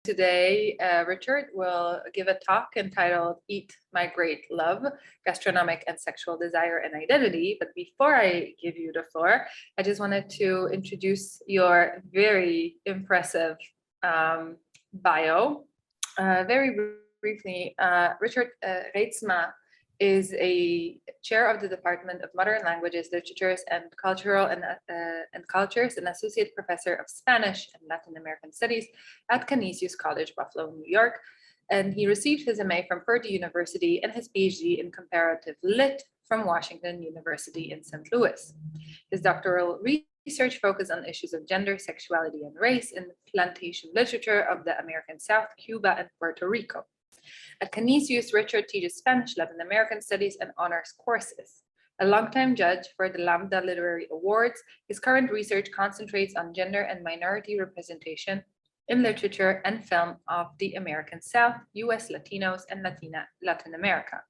Today, Richard will give a talk entitled Eat, Migrate, Love, Gastronomic and Sexual Desire and Identity. But before I give you the floor, I just wanted to introduce your very impressive bio. Very briefly, Richard Reitsma is a chair of the Department of Modern Languages, Literatures, and Cultures, and associate professor of Spanish and Latin American Studies at Canisius College, Buffalo, New York. And he received his MA from Purdue University and his PhD in Comparative Lit from Washington University in St. Louis. His doctoral research focused on issues of gender, sexuality, and race in plantation literature of the American South, Cuba, and Puerto Rico. At Canisius, Richard teaches Spanish, Latin American Studies, and honors courses. A longtime judge for the Lambda Literary Awards, his current research concentrates on gender and minority representation in literature and film of the American South, US Latinos, and Latin America.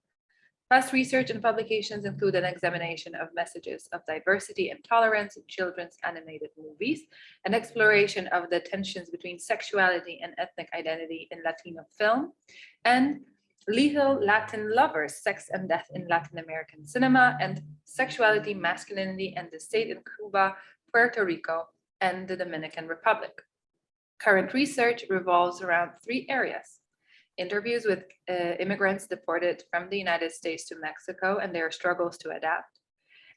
Past research and publications include an examination of messages of diversity and tolerance in children's animated movies, an exploration of the tensions between sexuality and ethnic identity in Latino film, and Lethal Latin Lovers, Sex and Death in Latin American Cinema, and Sexuality, Masculinity, and the State in Cuba, Puerto Rico, and the Dominican Republic. Current research revolves around three areas: interviews with immigrants deported from the United States to Mexico and their struggles to adapt,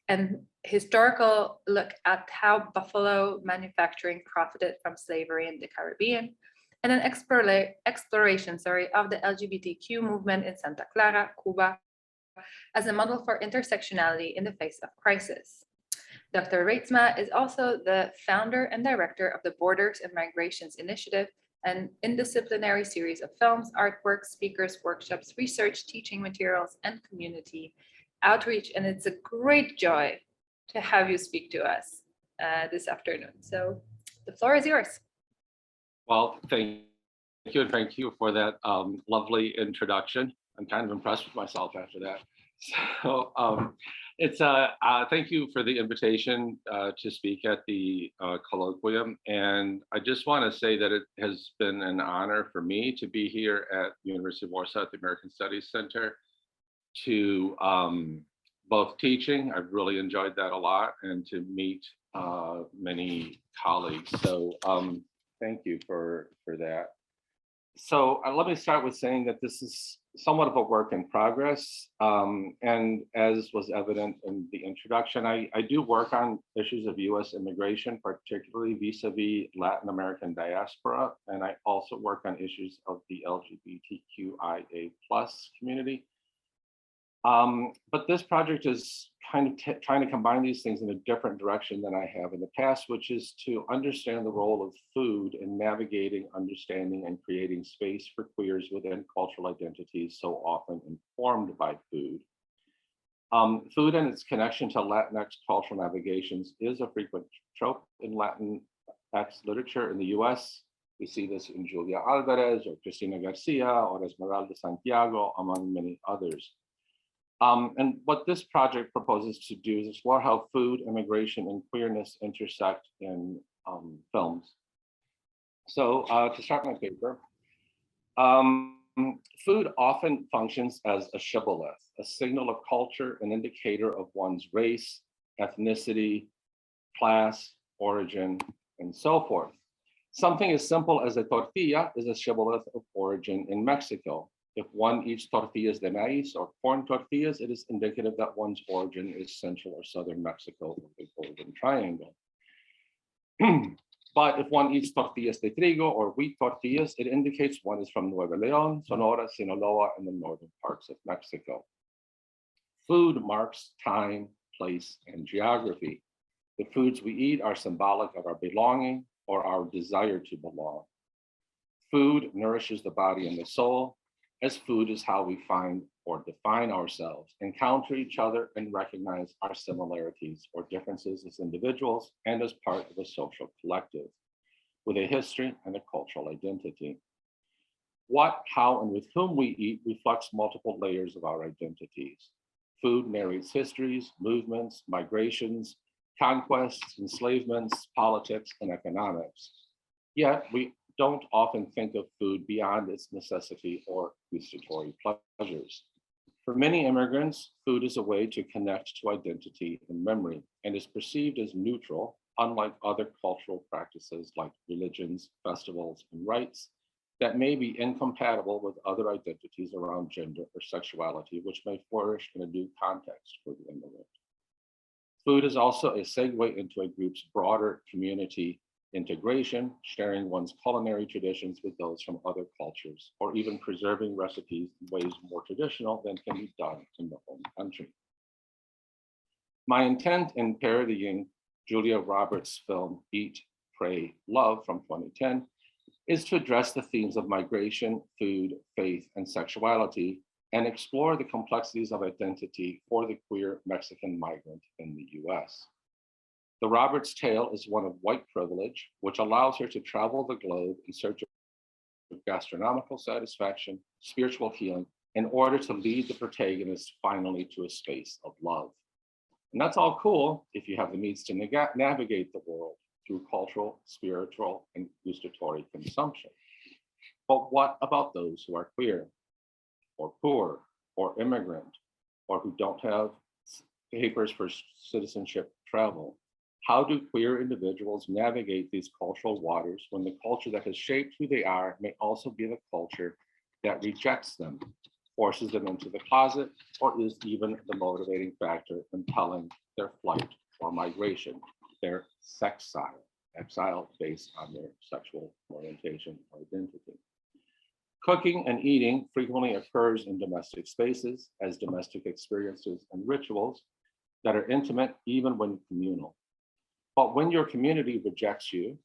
and historical look at how Buffalo manufacturing profited from slavery in the Caribbean, and an exploration of the LGBTQ movement in Santa Clara, Cuba, as a model for intersectionality in the face of crisis. Dr. Reitsma is also the founder and director of the Borders and Migrations Initiative, an interdisciplinary series of films, artwork, speakers, workshops, research, teaching materials, and community outreach. And it's a great joy to have you speak to us this afternoon. So the floor is yours. Well, thank you. And thank you for that lovely introduction. I'm kind of impressed with myself after that. So thank you for the invitation to speak at the Colloquium. And I just want to say that it has been an honor for me to be here at University of Warsaw at the American Studies Center to both teaching, I've really enjoyed that a lot, and to meet many colleagues. So thank you for that. So let me start with saying that this is somewhat of a work in progress. And as was evident in the introduction, I do work on issues of US immigration, particularly vis-a-vis Latin American diaspora. And I also work on issues of the LGBTQIA+ community. But this project is kind of trying to combine these things in a different direction than I have in the past, which is to understand the role of food in navigating, understanding, and creating space for queers within cultural identities so often informed by food. Food and its connection to Latinx cultural navigations is a frequent trope in Latinx literature in the US. We see this in Julia Alvarez or Cristina Garcia or Esmeralda Santiago, among many others. And what this project proposes to do is explore how food, immigration, and queerness intersect in films. So to start my paper, food often functions as a shibboleth, a signal of culture, an indicator of one's race, ethnicity, class, origin, and so forth. Something as simple as a tortilla is a shibboleth of origin in Mexico. If one eats tortillas de maíz or corn tortillas, it is indicative that one's origin is Central or Southern Mexico, or the Golden Triangle. But if one eats tortillas de trigo or wheat tortillas, it indicates one is from Nuevo León, Sonora, Sinaloa, and the northern parts of Mexico. Food marks time, place, and geography. The foods we eat are symbolic of our belonging or our desire to belong. Food nourishes the body and the soul, as food is how we find or define ourselves, encounter each other, and recognize our similarities or differences as individuals and as part of a social collective with a history and a cultural identity. What, how, and with whom we eat reflects multiple layers of our identities. Food narrates histories, movements, migrations, conquests, enslavements, politics, and economics. Yet we don't often think of food beyond its necessity or gustatory pleasures. For many immigrants, food is a way to connect to identity and memory and is perceived as neutral, unlike other cultural practices like religions, festivals, and rites that may be incompatible with other identities around gender or sexuality, which may flourish in a new context for the immigrant. Food is also a segue into a group's broader community integration, sharing one's culinary traditions with those from other cultures, or even preserving recipes in ways more traditional than can be done in the home country. My intent in parodying Julia Roberts' film Eat, Pray, Love from 2010 is to address the themes of migration, food, faith, and sexuality, and explore the complexities of identity for the queer Mexican migrant in the US. The Roberts tale is one of white privilege, which allows her to travel the globe in search of gastronomical satisfaction, spiritual healing, in order to lead the protagonist finally to a space of love. And that's all cool if you have the means to navigate the world through cultural, spiritual, and gustatory consumption. But what about those who are queer, or poor, or immigrant, or who don't have papers for citizenship travel? How do queer individuals navigate these cultural waters when the culture that has shaped who they are may also be the culture that rejects them, forces them into the closet, or is even the motivating factor impelling their flight or migration, their exile based on their sexual orientation or identity? Cooking and eating frequently occurs in domestic spaces as domestic experiences and rituals that are intimate even when communal. But when your community rejects you,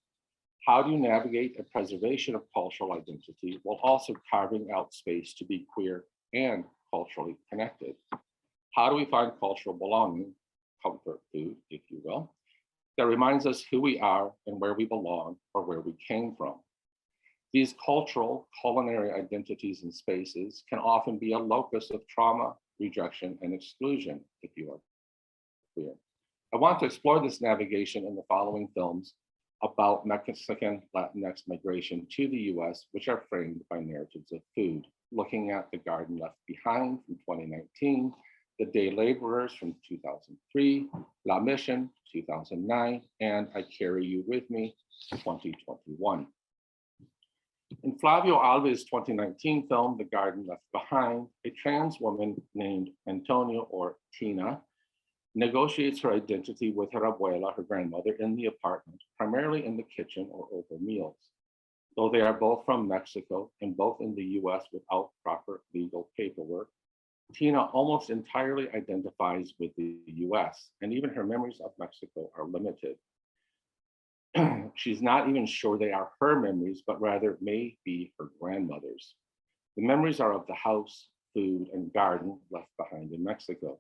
how do you navigate a preservation of cultural identity while also carving out space to be queer and culturally connected? How do we find cultural belonging, comfort food, if you will, that reminds us who we are and where we belong or where we came from? These cultural culinary identities and spaces can often be a locus of trauma, rejection, and exclusion if you are queer. I want to explore this navigation in the following films about Mexican Latinx migration to the US, which are framed by narratives of food, looking at The Garden Left Behind from 2019, The Day Laborers from 2003, La Mission 2009, and I Carry You With Me 2021. In Flavio Alves' 2019 film, The Garden Left Behind, a trans woman named Antonio or Tina negotiates her identity with her abuela, her grandmother, in the apartment, primarily in the kitchen or over meals. Though they are both from Mexico and both in the US without proper legal paperwork, Tina almost entirely identifies with the US, and even her memories of Mexico are limited. She's not even sure they are her memories, but rather may be her grandmother's. The memories are of the house, food, and garden left behind in Mexico.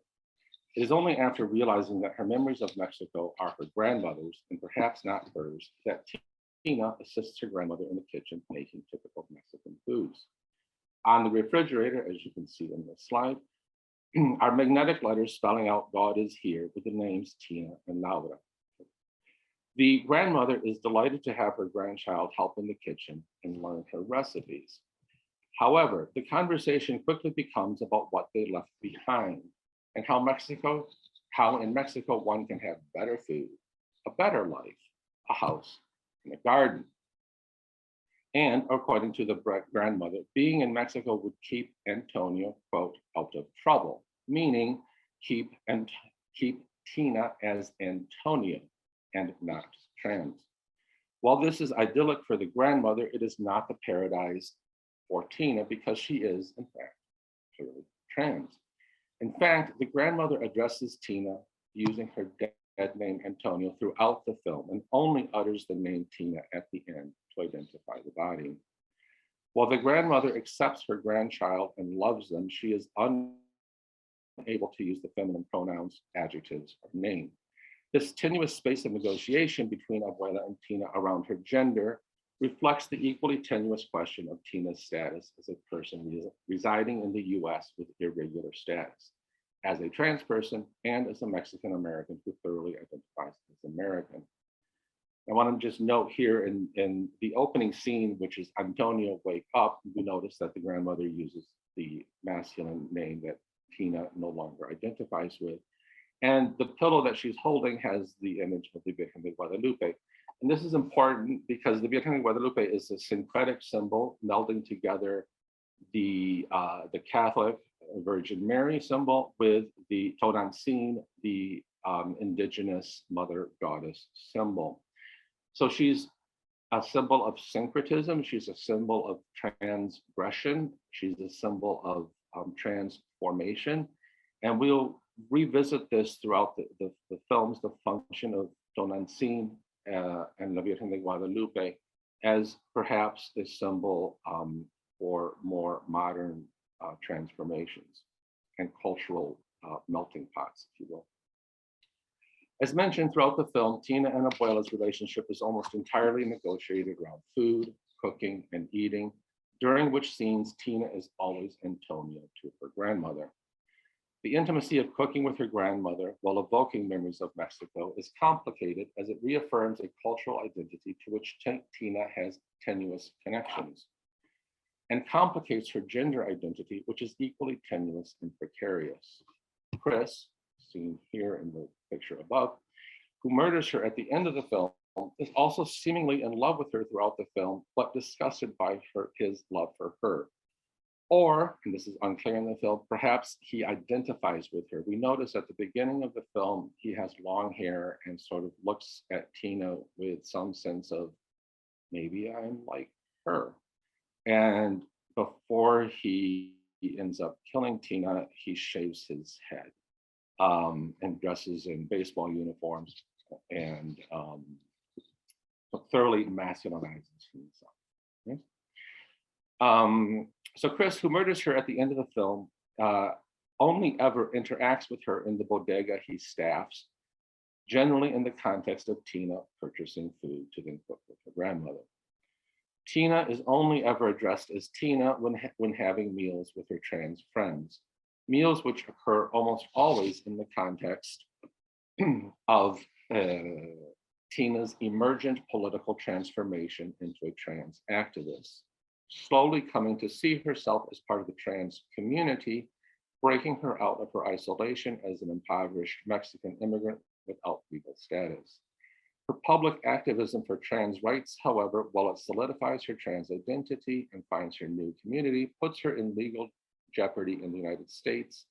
It is only after realizing that her memories of Mexico are her grandmother's and perhaps not hers that Tina assists her grandmother in the kitchen making typical Mexican foods. On the refrigerator, as you can see in this slide, are magnetic letters spelling out God is here with the names Tina and Laura. The grandmother is delighted to have her grandchild help in the kitchen and learn her recipes. However, the conversation quickly becomes about what they left behind and how in Mexico one can have better food, a better life, a house, and a garden. And according to the grandmother, being in Mexico would keep Antonio, quote, out of trouble, meaning keep Tina as Antonia and not trans. While this is idyllic for the grandmother, it is not the paradise for Tina because she is, in fact, clearly trans. In fact, the grandmother addresses Tina using her dead name Antonio throughout the film and only utters the name Tina at the end to identify the body. While the grandmother accepts her grandchild and loves them, she is unable to use the feminine pronouns, adjectives, or name. This tenuous space of negotiation between Abuela and Tina around her gender reflects the equally tenuous question of Tina's status as a person residing in the US with irregular status, as a trans person and as a Mexican American who thoroughly identifies as American. I want to just note here in the opening scene, which is Antonio Wake Up, we notice that the grandmother uses the masculine name that Tina no longer identifies with. And the pillow that she's holding has the image of the Virgen de Guadalupe. And this is important because the Virgen de Guadalupe is a syncretic symbol melding together the Catholic Virgin Mary symbol with the Tonancin, the indigenous mother goddess symbol. So she's a symbol of syncretism. She's a symbol of transgression. She's a symbol of transformation. And we'll revisit this throughout the films, the function of Tonancin and La Virgen de Guadalupe as perhaps a symbol for more modern transformations and cultural melting pots, if you will. As mentioned throughout the film, Tina and Abuela's relationship is almost entirely negotiated around food, cooking, and eating, during which scenes Tina is always Antonio to her grandmother. The intimacy of cooking with her grandmother while evoking memories of Mexico is complicated as it reaffirms a cultural identity to which Tina has tenuous connections, and complicates her gender identity, which is equally tenuous and precarious. Chris, seen here in the picture above, who murders her at the end of the film, is also seemingly in love with her throughout the film, but disgusted by his love for her. Or, and this is unclear in the film, perhaps he identifies with her. We notice at the beginning of the film, he has long hair and sort of looks at Tina with some sense of, maybe I'm like her. And before he ends up killing Tina, he shaves his head and dresses in baseball uniforms and thoroughly masculinizes himself. Okay? So Chris, who murders her at the end of the film, only ever interacts with her in the bodega he staffs, generally in the context of Tina purchasing food to then cook with her grandmother. Tina is only ever addressed as Tina when having meals with her trans friends, meals which occur almost always in the context of Tina's emergent political transformation into a trans activist, slowly coming to see herself as part of the trans community, breaking her out of her isolation as an impoverished Mexican immigrant without legal status. Her public activism for trans rights, however, while it solidifies her trans identity and finds her new community, puts her in legal jeopardy in the United States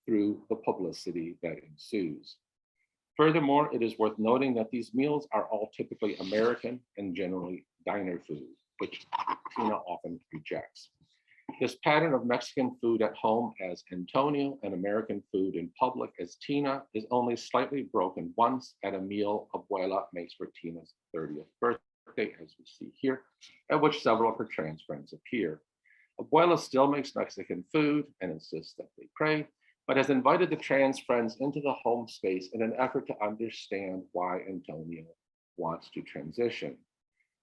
through the publicity that ensues. Furthermore, it is worth noting that these meals are all typically American and generally diner food, which Tina often rejects. This pattern of Mexican food at home as Antonio and American food in public as Tina is only slightly broken once at a meal Abuela makes for Tina's 30th birthday, as we see here, at which several of her trans friends appear. Abuela still makes Mexican food and insists that they pray, but has invited the trans friends into the home space in an effort to understand why Antonio wants to transition.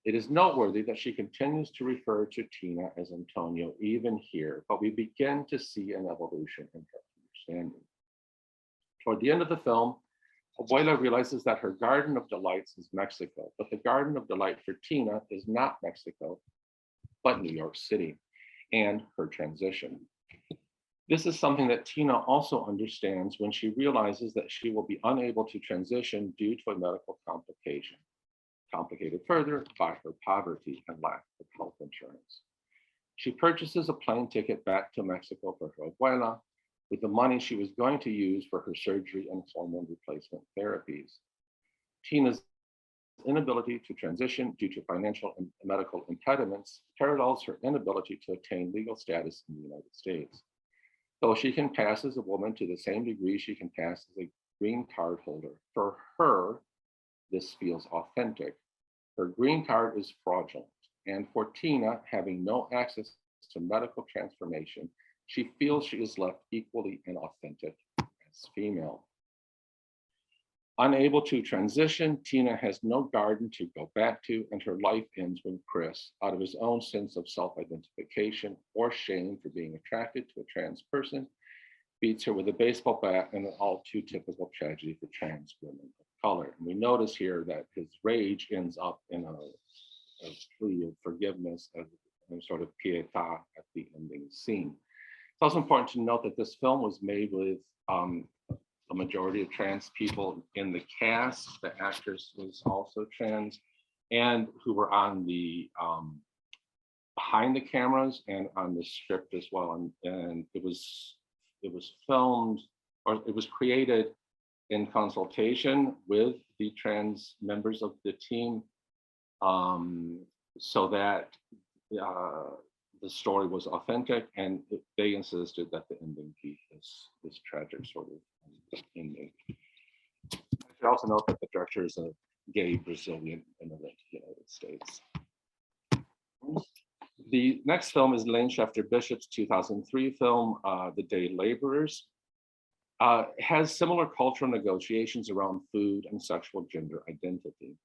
It is noteworthy that she continues to refer to Tina as Antonio even here, but we begin to see an evolution in her understanding. Toward the end of the film, Abuela realizes that her garden of delights is Mexico, but the garden of delight for Tina is not Mexico, but New York City and her transition. This is something that Tina also understands when she realizes that she will be unable to transition due to a medical complication, complicated further by her poverty and lack of health insurance. She purchases a plane ticket back to Mexico for her abuela with the money she was going to use for her surgery and hormone replacement therapies. Tina's inability to transition due to financial and medical impediments parallels her inability to attain legal status in the United States. Though she can pass as a woman to the same degree she can pass as a green card holder, for her, this feels authentic. Her green card is fraudulent, and for Tina, having no access to medical transformation, she feels she is left equally inauthentic as female. Unable to transition, Tina has no garden to go back to, and her life ends when Chris, out of his own sense of self-identification or shame for being attracted to a trans person, beats her with a baseball bat in an all too typical tragedy for trans women of color. And we notice here that his rage ends up in a plea of forgiveness and sort of pietà at the ending scene. It's also important to note that this film was made with a majority of trans people in the cast. The actress was also trans, and who were on the behind the cameras and on the script as well. And it was filmed, or it was created in consultation with the trans members of the team, so that the story was authentic, and they insisted that the ending be this tragic sort of ending. I should also note that the director is a gay Brazilian immigrant to the United States. The next film is Lane Shefter Bishop's 2003 film, The Day Laborers. Has similar cultural negotiations around food and sexual gender identity.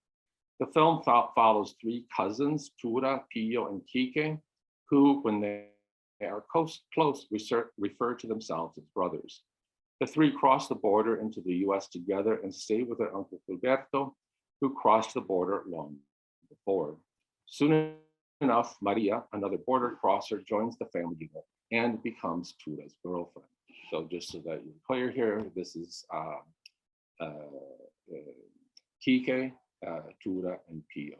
The film follows three cousins, Tura, Pio, and Kike, who, when they are close, refer to themselves as brothers. The three cross the border into the US together and stay with their uncle Gilberto, who crossed the border long before. Soon enough, Maria, another border crosser, joins the family unit and becomes Tura's girlfriend. So just so that you're clear here, this is Kike, Tura, and Pio.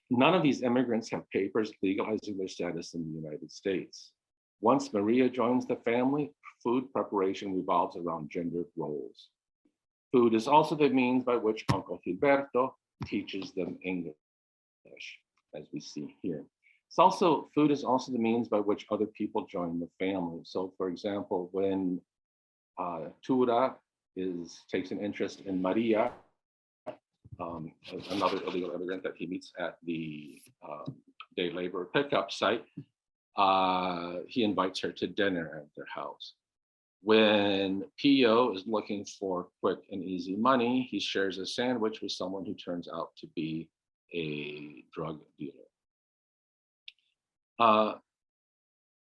None of these immigrants have papers legalizing their status in the United States. Once Maria joins the family, food preparation revolves around gendered roles. Food is also the means by which Uncle Gilberto teaches them English, as we see here. Food is also the means by which other people join the family. So for example, when Tura takes an interest in Maria, another illegal immigrant that he meets at the day labor pickup site, he invites her to dinner at their house. When Pio is looking for quick and easy money, he shares a sandwich with someone who turns out to be a drug dealer.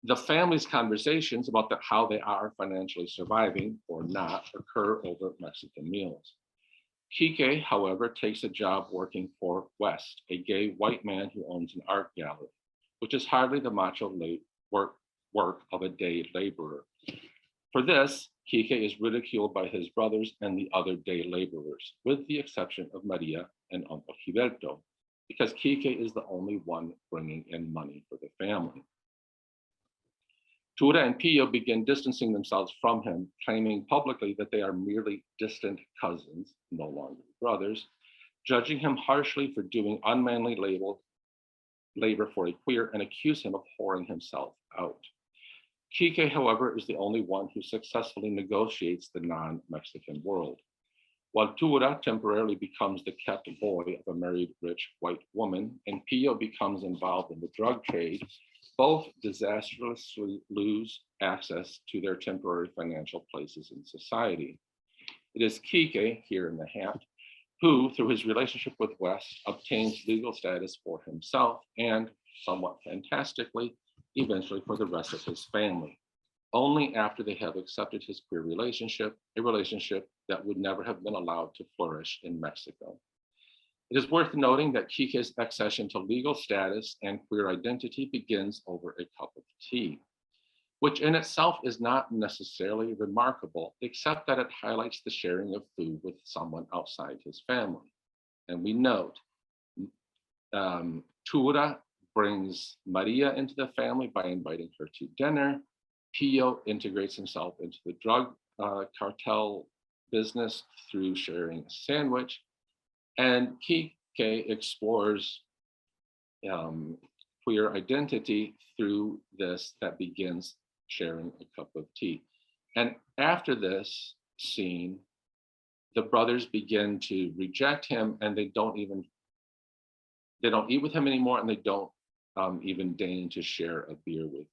The family's conversations about how they are financially surviving or not occur over Mexican meals. Kike, however, takes a job working for West, a gay white man who owns an art gallery, which is hardly the macho work of a day laborer. For this, Kike is ridiculed by his brothers and the other day laborers, with the exception of Maria and Uncle Gilberto, because Kike is the only one bringing in money for the family. Tura and Pio begin distancing themselves from him, claiming publicly that they are merely distant cousins, no longer brothers, judging him harshly for doing unmanly labor for a queer and accuse him of whoring himself out. Kike, however, is the only one who successfully negotiates the non-Mexican world. While Tura temporarily becomes the kept boy of a married rich white woman, and Pio becomes involved in the drug trade, both disastrously lose access to their temporary financial places in society. It is Kike, here in the hat, who, through his relationship with West, obtains legal status for himself and, somewhat fantastically, eventually for the rest of his family, only after they have accepted his queer relationship, a relationship that would never have been allowed to flourish in Mexico. It is worth noting that Kike's accession to legal status and queer identity begins over a cup of tea, which in itself is not necessarily remarkable, except that it highlights the sharing of food with someone outside his family. And we note, Tura brings Maria into the family by inviting her to dinner. Pio integrates himself into the drug cartel business through sharing a sandwich. And Kike explores queer identity through this that begins sharing a cup of tea. And after this scene, the brothers begin to reject him, and they don't eat with him anymore, and they don't even deign to share a beer with him.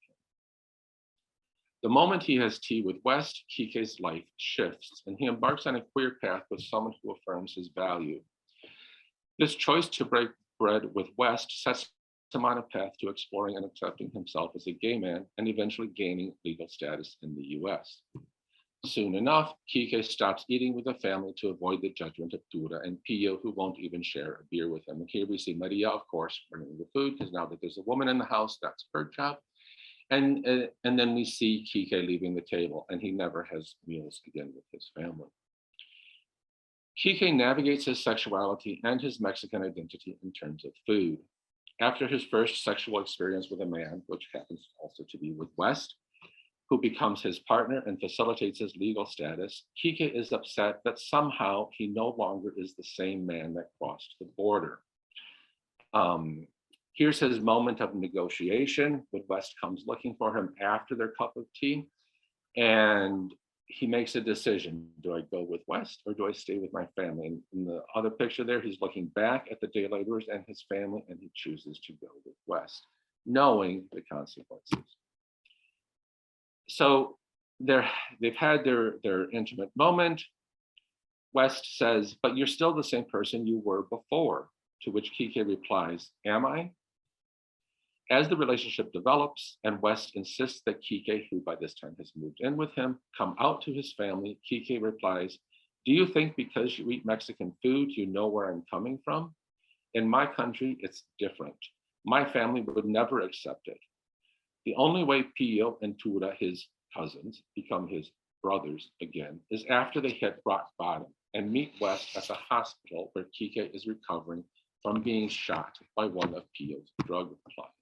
The moment he has tea with West, Kike's life shifts, and he embarks on a queer path with someone who affirms his value. This choice to break bread with West sets him on a path to exploring and accepting himself as a gay man and eventually gaining legal status in the US. Soon enough, Kike stops eating with the family to avoid the judgment of Tura and Pio, who won't even share a beer with him. And here we see Maria, of course, bringing the food, because now that there's a woman in the house, that's her job. And then we see Kike leaving the table, and he never has meals again with his family. Kike navigates his sexuality and his Mexican identity in terms of food. After his first sexual experience with a man, which happens also to be with West, who becomes his partner and facilitates his legal status, Kike is upset that somehow he no longer is the same man that crossed the border. Here's his moment of negotiation when West comes looking for him after their cup of tea, and he makes a decision. Do I go with West or do I stay with my family? And in the other picture there, he's looking back at the day laborers and his family, and he chooses to go with West, knowing the consequences. So they've had their intimate moment. West says, but you're still the same person you were before, to which Kike replies, am I? As the relationship develops and West insists that Kike, who by this time has moved in with him, come out to his family, Kike replies, do you think because you eat Mexican food, you know where I'm coming from? In my country, it's different. My family would never accept it. The only way Pio and Tura, his cousins, become his brothers again is after they hit rock bottom and meet West at the hospital where Kike is recovering from being shot by one of Pio's drug clients.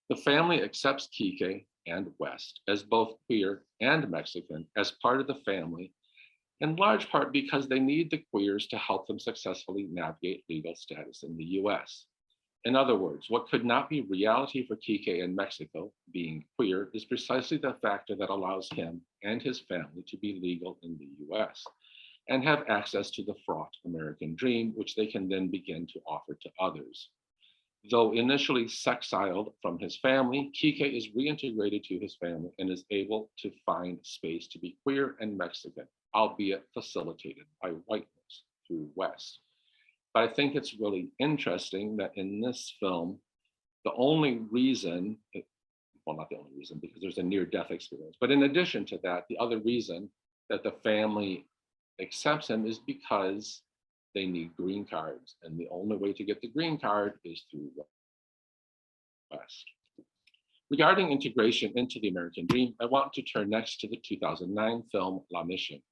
The family accepts Kike and West as both queer and Mexican as part of the family, in large part because they need the queers to help them successfully navigate legal status in the US. In other words, what could not be reality for Kike in Mexico, being queer, is precisely the factor that allows him and his family to be legal in the US and have access to the fraught American dream, which they can then begin to offer to others. Though initially exiled from his family, Kike is reintegrated to his family and is able to find space to be queer and Mexican, albeit facilitated by whiteness through West. But I think it's really interesting that in this film, the only reason, well, not the only reason, because there's a near-death experience, but in addition to that, the other reason that the family accepts him is because they need green cards. And the only way to get the green card is through West. Regarding integration into the American dream, I want to turn next to the 2009 film La Mission.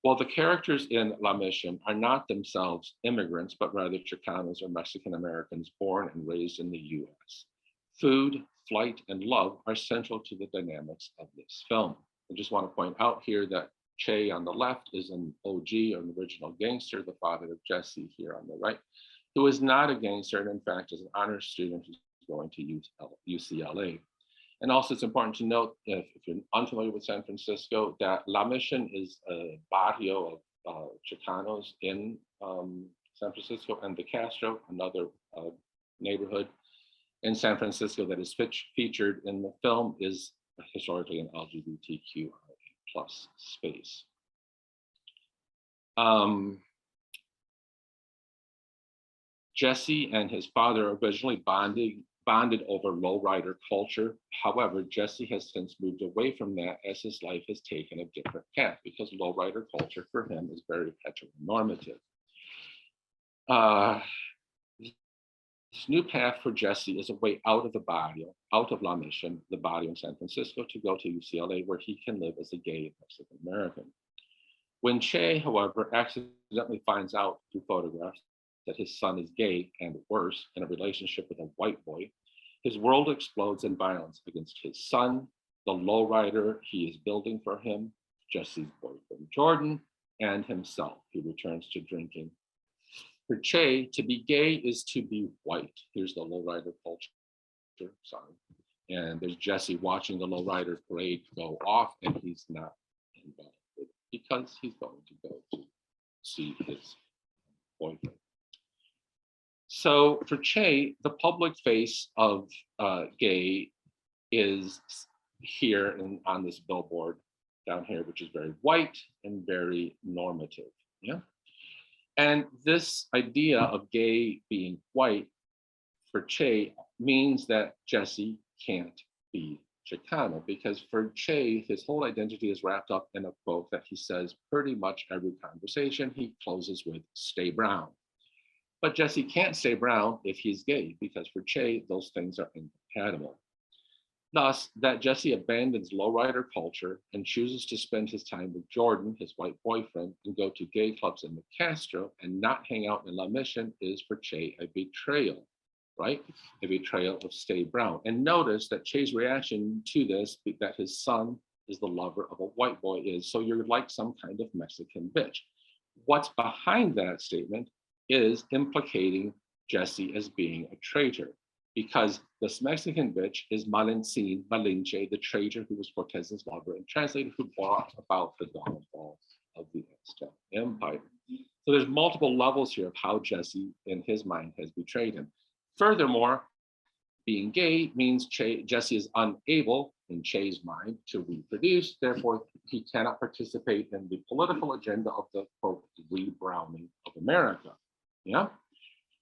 While the characters in La Mission are not themselves immigrants, but rather Chicanos or Mexican Americans born and raised in the US, food, flight, and love are central to the dynamics of this film. I just want to point out here that Che on the left is an OG, an original gangster, the father of Jesse here on the right, who is not a gangster and in fact is an honors student who's going to UCLA. And also it's important to note, if you're unfamiliar with San Francisco, that La Mission is a barrio of Chicanos in San Francisco, and the Castro, another neighborhood in San Francisco that is featured in the film, is historically an LGBTQIA+ space. Jesse and his father originally bonded over lowrider culture. However, Jesse has since moved away from that as his life has taken a different path, because lowrider culture for him is very heteronormative. This new path for Jesse is a way out of the barrio, out of La Mission, the barrio in San Francisco, to go to UCLA, where he can live as a gay Mexican American. When Che, however, accidentally finds out through photographs that his son is gay and worse, in a relationship with a white boy, his world explodes in violence against his son, the lowrider he is building for him, Jesse's boyfriend Jordan, and himself, who returns to drinking. For Che, to be gay is to be white. Here's the lowrider culture, sorry. And there's Jesse watching the lowrider parade go off, and he's not involved because he's going to go to see his boyfriend. So for Che, the public face of gay is here on this billboard down here, which is very white and very normative. Yeah. And this idea of gay being white for Che means that Jesse can't be Chicano, because for Che, his whole identity is wrapped up in a quote that he says pretty much every conversation. He closes with, "Stay brown." But Jesse can't stay brown if he's gay, because for Che, those things are incompatible. Thus, that Jesse abandons lowrider culture and chooses to spend his time with Jordan, his white boyfriend, and go to gay clubs in the Castro and not hang out in La Mission is for Che a betrayal, right? A betrayal of Stay Brown. And notice that Che's reaction to this, that his son is the lover of a white boy, is, "So you're like some kind of Mexican bitch." What's behind that statement is implicating Jesse as being a traitor, because this Mexican bitch is Malinche, the traitor who was Cortez's lover and translator who brought about the downfall of the Aztec Empire. So there's multiple levels here of how Jesse, in his mind, has betrayed him. Furthermore, being gay means Jesse is unable, in Che's mind, to reproduce. Therefore, he cannot participate in the political agenda of the, quote, rebrowning of America. Yeah.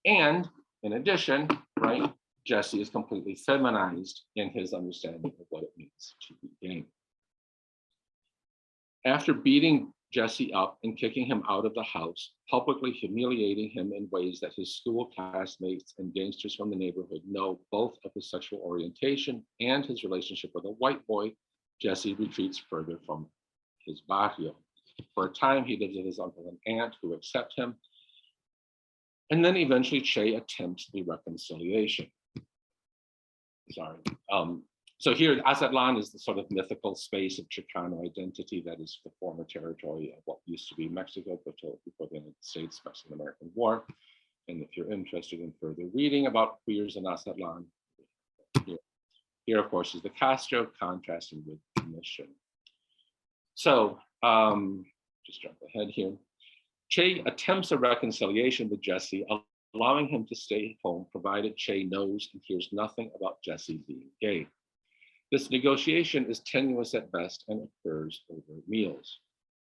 And in addition, right, Jesse is completely feminized in his understanding of what it means to be gay. After beating Jesse up and kicking him out of the house, publicly humiliating him in ways that his school classmates and gangsters from the neighborhood know both of his sexual orientation and his relationship with a white boy, Jesse retreats further from his barrio. For a time, he lives with his uncle and aunt who accept him. And then eventually Che attempts the reconciliation. Sorry. So here, Azatlan is the sort of mythical space of Chicano identity that is the former territory of what used to be Mexico before the United States Mexican-American War. And if you're interested in further reading about queers in Azatlan, here of course is the Castro contrasting with the Mission. So just jump ahead here. Che attempts a reconciliation with Jesse, allowing him to stay home, provided Che knows and hears nothing about Jesse being gay. This negotiation is tenuous at best and occurs over meals.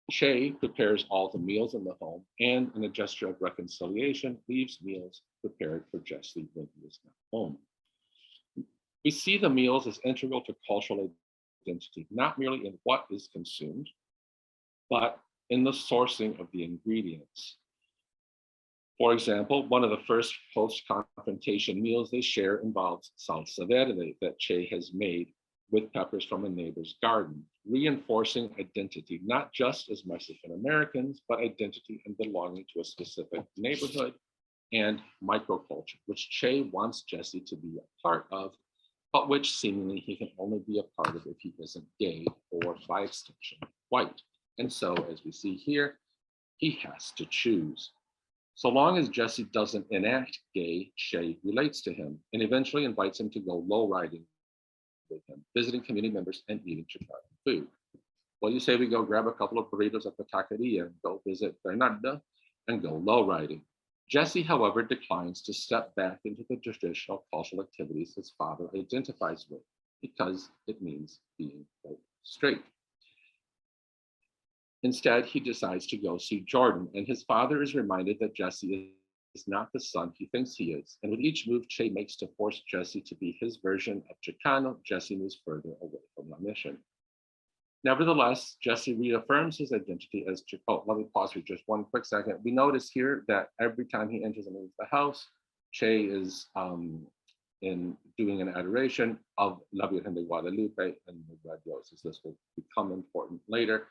Che prepares all the meals in the home and, in a gesture of reconciliation, leaves meals prepared for Jesse when he is not home. We see the meals as integral to cultural identity, not merely in what is consumed, but in the sourcing of the ingredients. For example, one of the first post-confrontation meals they share involves salsa verde that Che has made with peppers from a neighbor's garden, reinforcing identity, not just as Mexican Americans, but identity and belonging to a specific neighborhood and microculture, which Che wants Jesse to be a part of, but which seemingly he can only be a part of if he isn't gay or, by extension, white. And so, as we see here, he has to choose. So long as Jesse doesn't enact gay, Che relates to him and eventually invites him to go low riding with him, visiting community members and eating Chicano food. Well, you say we go grab a couple of burritos at the taqueria and go visit Bernarda and go low riding. Jesse, however, declines to step back into the traditional cultural activities his father identifies with because it means being straight. Instead, he decides to go see Jordan, and his father is reminded that Jesse is not the son he thinks he is. And with each move Che makes to force Jesse to be his version of Chicano, Jesse moves further away from La Mission. Nevertheless, Jesse reaffirms his identity as Chicano. Oh, let me pause for just one quick second. We notice here that every time he enters and leaves the house, Che is in doing an adoration of La Virgen de Guadalupe and the red roses. This will become important later.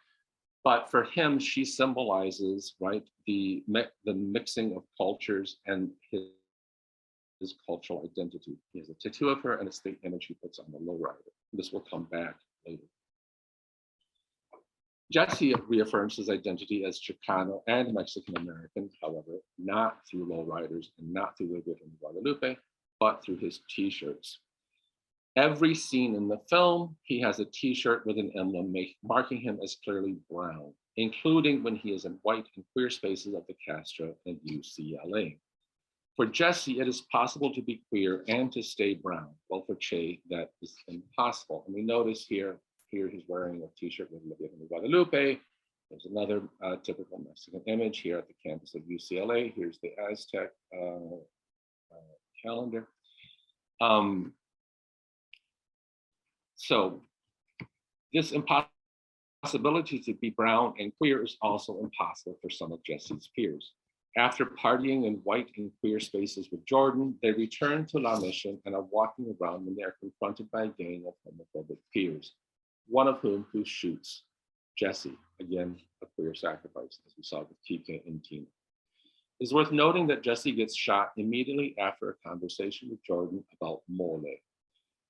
But for him, she symbolizes, right, the mixing of cultures and his cultural identity. He has a tattoo of her, and it's the image he puts on the lowrider. This will come back later. Jesse reaffirms his identity as Chicano and Mexican American, however, not through lowriders and not through the Virgen de Guadalupe, but through his T-shirts. Every scene in the film, he has a T-shirt with an emblem marking him as clearly brown, including when he is in white and queer spaces of the Castro and UCLA. For Jesse, it is possible to be queer and to stay brown. Well, for Che, that is impossible. And we notice here he's wearing a T-shirt with La Virgen de Guadalupe. There's another typical Mexican image here at the campus of UCLA. Here's the Aztec calendar. So this impossibility to be brown and queer is also impossible for some of Jesse's peers. After partying in white and queer spaces with Jordan, they return to La Mission and are walking around when they are confronted by a gang of homophobic peers, one of whom who shoots Jesse, again, a queer sacrifice, as we saw with TK and Tina. It's worth noting that Jesse gets shot immediately after a conversation with Jordan about mole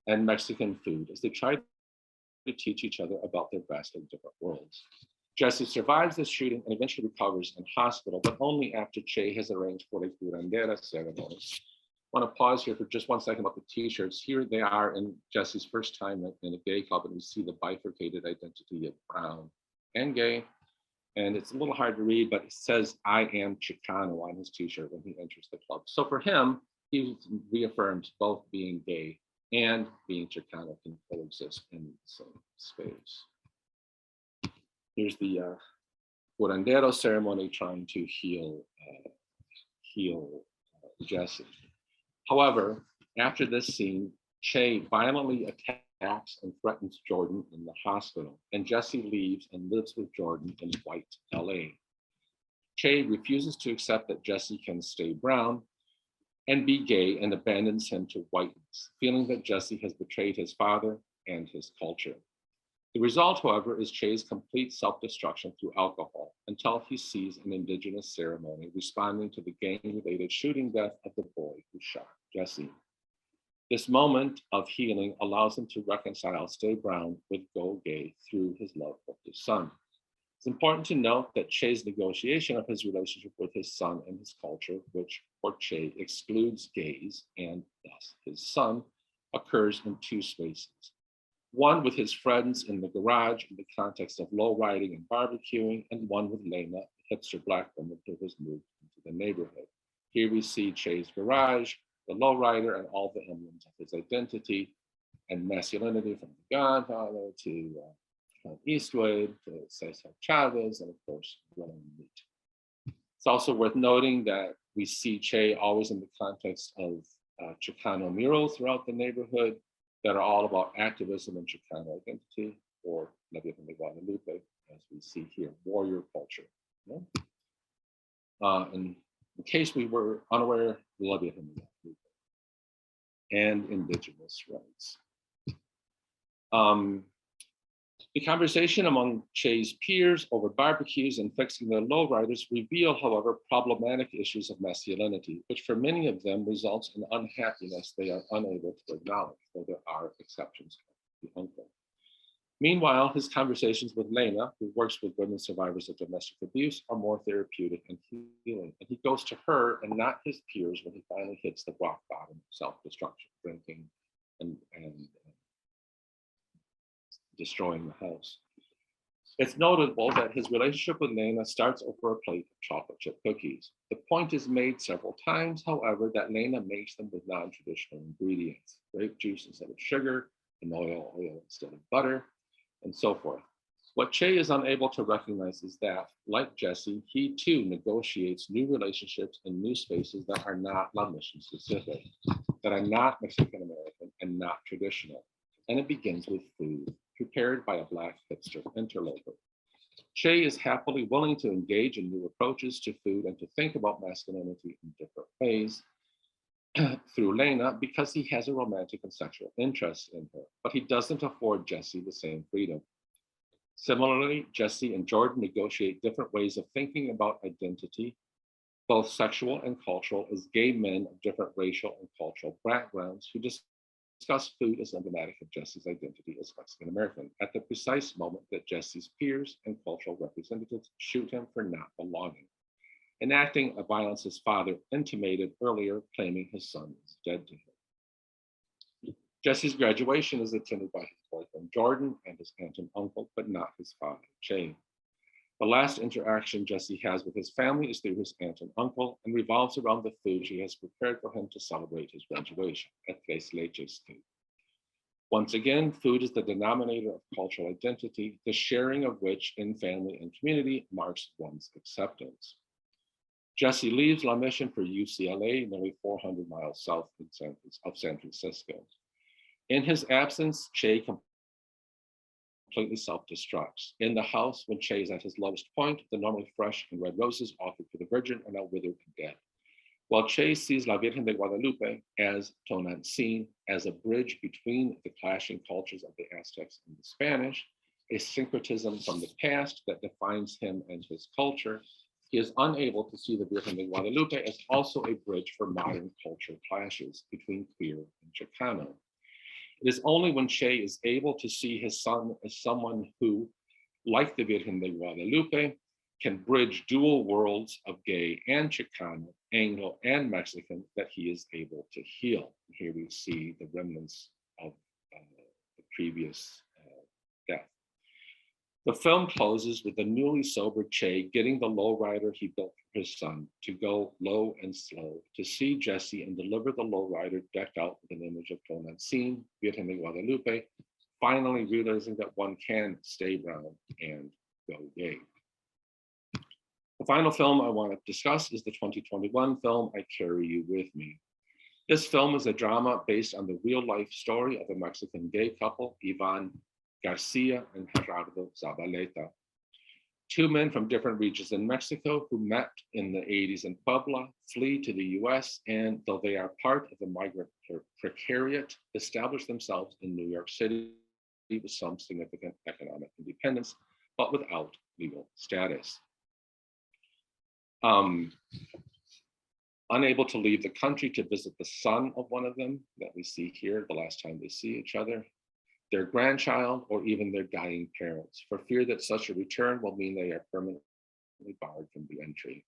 and Mexican food as they try to teach each other about their vastly different worlds. Jesse survives this shooting and eventually recovers in hospital, but only after Che has arranged for a curandera ceremony. I want to pause here for just 1 second about the t-shirts. Here they are in Jesse's first time in a gay club, and we see the bifurcated identity of brown and gay. And it's a little hard to read, but it says, "I am Chicano" on his t-shirt when he enters the club. So for him, he reaffirms both being gay and being Chicano can coexist in the same space. Here's the curandero ceremony trying to heal Jesse. However, after this scene, Che violently attacks and threatens Jordan in the hospital, and Jesse leaves and lives with Jordan in white LA. Che refuses to accept that Jesse can stay brown and be gay and abandons him to whiteness, feeling that Jesse has betrayed his father and his culture. The result, however, is Che's complete self-destruction through alcohol until he sees an indigenous ceremony responding to the gang-related shooting death of the boy who shot Jesse. This moment of healing allows him to reconcile Stay Brown with Go Gay through his love of his son. It's important to note that Che's negotiation of his relationship with his son and his culture, which for Che excludes gays and thus his son, occurs in two spaces. One with his friends in the garage in the context of low riding and barbecuing, and one with Lena, a hipster Black woman who has moved into the neighborhood. Here we see Che's garage, the lowrider, and all the emblems of his identity and masculinity, from The Godfather to Clint Eastwood to Cesar Chavez, and of course, William Meat. It's also worth noting that we see Che always in the context of Chicano murals throughout the neighborhood that are all about activism and Chicano identity, or La Virgen de Guadalupe, as we see here, warrior culture. Yeah? In case we were unaware, La Virgen de Guadalupe and indigenous rights. The conversation among Che's peers over barbecues and fixing their lowriders reveal, however, problematic issues of masculinity, which for many of them results in unhappiness they are unable to acknowledge, though there are exceptions to the uncle. Meanwhile, his conversations with Lena, who works with women survivors of domestic abuse, are more therapeutic and healing. And he goes to her and not his peers when he finally hits the rock bottom of self-destruction, drinking and destroying the house. It's notable that his relationship with Lena starts over a plate of chocolate chip cookies. The point is made several times, however, that Lena makes them with non-traditional ingredients, grape juice instead of sugar, and oil instead of butter, and so forth. What Che is unable to recognize is that, like Jesse, he too negotiates new relationships in new spaces that are not La Mission specific, that are not Mexican American and not traditional. And it begins with food, prepared by a Black hipster interloper. Che is happily willing to engage in new approaches to food and to think about masculinity in different ways through Lena because he has a romantic and sexual interest in her, but he doesn't afford Jesse the same freedom. Similarly, Jesse and Jordan negotiate different ways of thinking about identity, both sexual and cultural, as gay men of different racial and cultural backgrounds who discuss food as emblematic of Jesse's identity as Mexican American, at the precise moment that Jesse's peers and cultural representatives shoot him for not belonging, enacting a violence his father intimated earlier, claiming his son is dead to him. Jesse's graduation is attended by his boyfriend Jordan and his aunt and uncle, but not his father, Che. The last interaction Jesse has with his family is through his aunt and uncle and revolves around the food she has prepared for him to celebrate his graduation, at Tres Leches food. Once again, food is the denominator of cultural identity, the sharing of which in family and community marks one's acceptance. Jesse leaves La Mission for UCLA, nearly 400 miles south of San Francisco. In his absence, Che completely self-destructs. In the house, when Che is at his lowest point, the normally fresh and red roses offered for the Virgin are now withered and dead. While Che sees La Virgen de Guadalupe as Tonantzin, as a bridge between the clashing cultures of the Aztecs and the Spanish, a syncretism from the past that defines him and his culture, he is unable to see the Virgen de Guadalupe as also a bridge for modern culture clashes between queer and Chicano. It is only when Che is able to see his son as someone who, like the Virgen de Guadalupe, can bridge dual worlds of gay and Chicano, Anglo and Mexican, that he is able to heal. Here we see the remnants of the previous death. The film closes with the newly sober Che getting the lowrider he built for his son to go low and slow, to see Jesse and deliver the lowrider decked out with an image of Tonantzin, Virgen de Guadalupe, finally realizing that one can stay brown and go gay. The final film I want to discuss is the 2021 film, I Carry You With Me. This film is a drama based on the real life story of a Mexican gay couple, Ivan Garcia and Gerardo Zabaleta. Two men from different regions in Mexico who met in the 80s in Puebla, flee to the US, and though they are part of the migrant precariat, establish themselves in New York City with some significant economic independence, but without legal status. Unable to leave the country to visit the son of one of them that we see here the last time they see each other, their grandchild, or even their dying parents, for fear that such a return will mean they are permanently barred from the entry.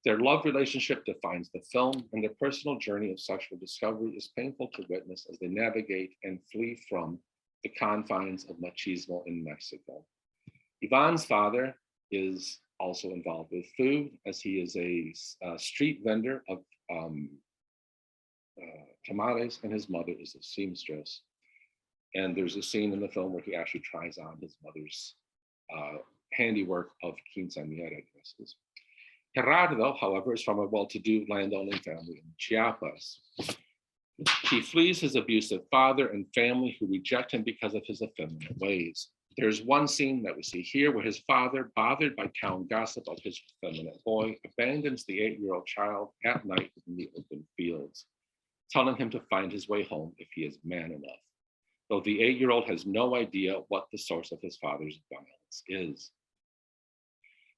Their love relationship defines the film, and their personal journey of sexual discovery is painful to witness as they navigate and flee from the confines of machismo in Mexico. Ivan's father is also involved with food, as he is a street vendor of tamales, and his mother is a seamstress. And there's a scene in the film where he actually tries on his mother's handiwork of quinceañera dresses. Gerardo, however, is from a well-to-do landowning family in Chiapas. He flees his abusive father and family who reject him because of his effeminate ways. There's one scene that we see here where his father, bothered by town gossip of his effeminate boy, abandons the 8-year-old child at night in the open fields, telling him to find his way home if he is man enough, though the 8-year-old has no idea what the source of his father's violence is.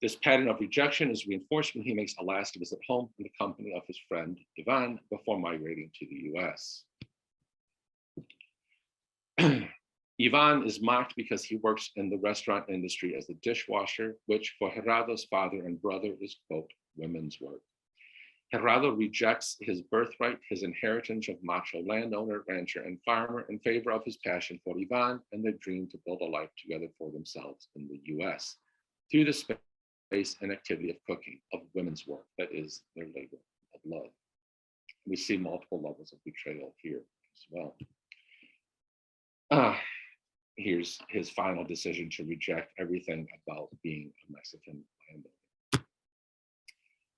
This pattern of rejection is reinforced when he makes a last visit home in the company of his friend Ivan before migrating to the US. Ivan is mocked because he works in the restaurant industry as a dishwasher, which for Gerardo's father and brother is, quote, women's work. Gerardo rejects his birthright, his inheritance of macho landowner, rancher, and farmer in favor of his passion for Ivan and their dream to build a life together for themselves in the US through the space and activity of cooking, of women's work, that is their labor of love. We see multiple levels of betrayal here as well. Here's his final decision to reject everything about being a Mexican landowner.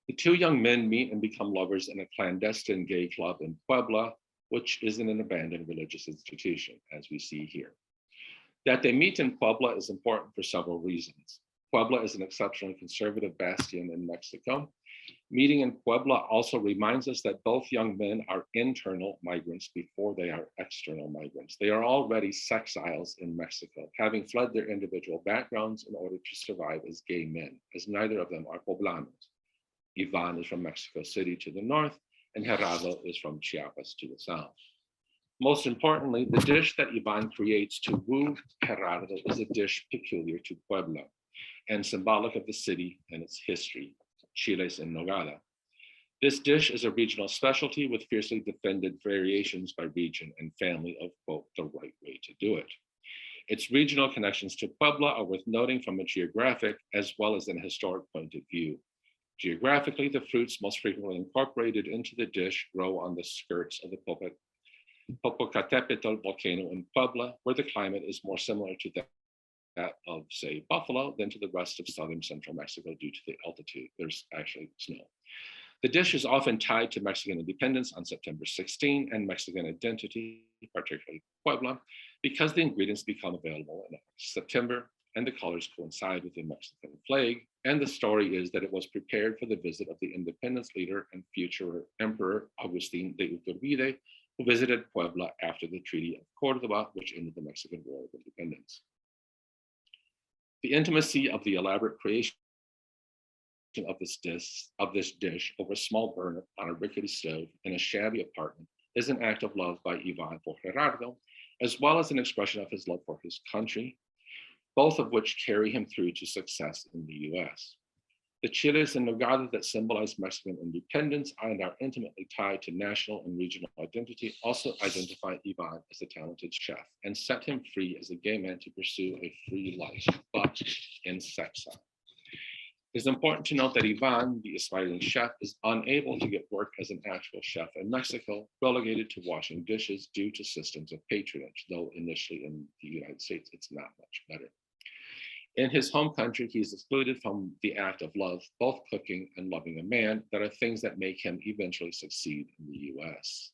The two young men meet and become lovers in a clandestine gay club in Puebla, which is in an abandoned religious institution, as we see here. That they meet in Puebla is important for several reasons. Puebla is an exceptionally conservative bastion in Mexico. Meeting in Puebla also reminds us that both young men are internal migrants before they are external migrants. They are already sexiles in Mexico, having fled their individual backgrounds in order to survive as gay men, as neither of them are poblanos. Ivan is from Mexico City to the north, and Gerardo is from Chiapas to the south. Most importantly, the dish that Ivan creates to woo Gerardo is a dish peculiar to Puebla and symbolic of the city and its history, chiles en nogada. This dish is a regional specialty with fiercely defended variations by region and family of, quote, the right way to do it. Its regional connections to Puebla are worth noting from a geographic as well as an historic point of view. Geographically, the fruits most frequently incorporated into the dish grow on the skirts of the Popocatépetl volcano in Puebla, where the climate is more similar to that of, say, Buffalo than to the rest of southern central Mexico due to the altitude. There's actually snow. The dish is often tied to Mexican independence on September 16 and Mexican identity, particularly Puebla. Because the ingredients become available in September and the colors coincide with the Mexican flag, and the story is that it was prepared for the visit of the independence leader and future Emperor Agustin de Iturbide, who visited Puebla after the Treaty of Cordoba, which ended the Mexican War of Independence. The intimacy of the elaborate creation of this dish over a small burner on a rickety stove in a shabby apartment is an act of love by Ivan for Gerardo, as well as an expression of his love for his country, both of which carry him through to success in the US. The chiles en nogada that symbolize Mexican independence and are intimately tied to national and regional identity also identify Ivan as a talented chef and set him free as a gay man to pursue a free life, but in exile. It's important to note that Ivan, the aspiring chef, is unable to get work as an actual chef in Mexico, relegated to washing dishes due to systems of patronage, though initially in the United States, it's not much better. In his home country, he's excluded from the act of love, both cooking and loving a man, that are things that make him eventually succeed in the US.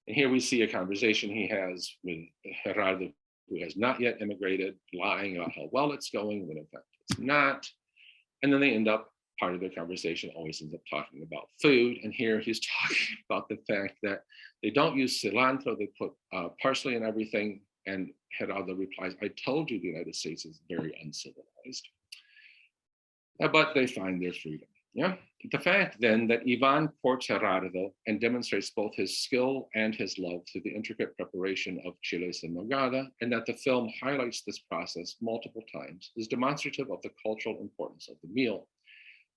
And here we see a conversation he has with Gerardo, who has not yet immigrated, lying about how well it's going, when in fact it's not. And then they end up, part of their conversation always ends up talking about food. And here he's talking about the fact that they don't use cilantro, they put parsley in everything. And Gerardo replies, I told you the United States is very uncivilized. But they find their freedom. Yeah. The fact then that Ivan courts Gerardo and demonstrates both his skill and his love through the intricate preparation of chiles en nogada, and that the film highlights this process multiple times, is demonstrative of the cultural importance of the meal,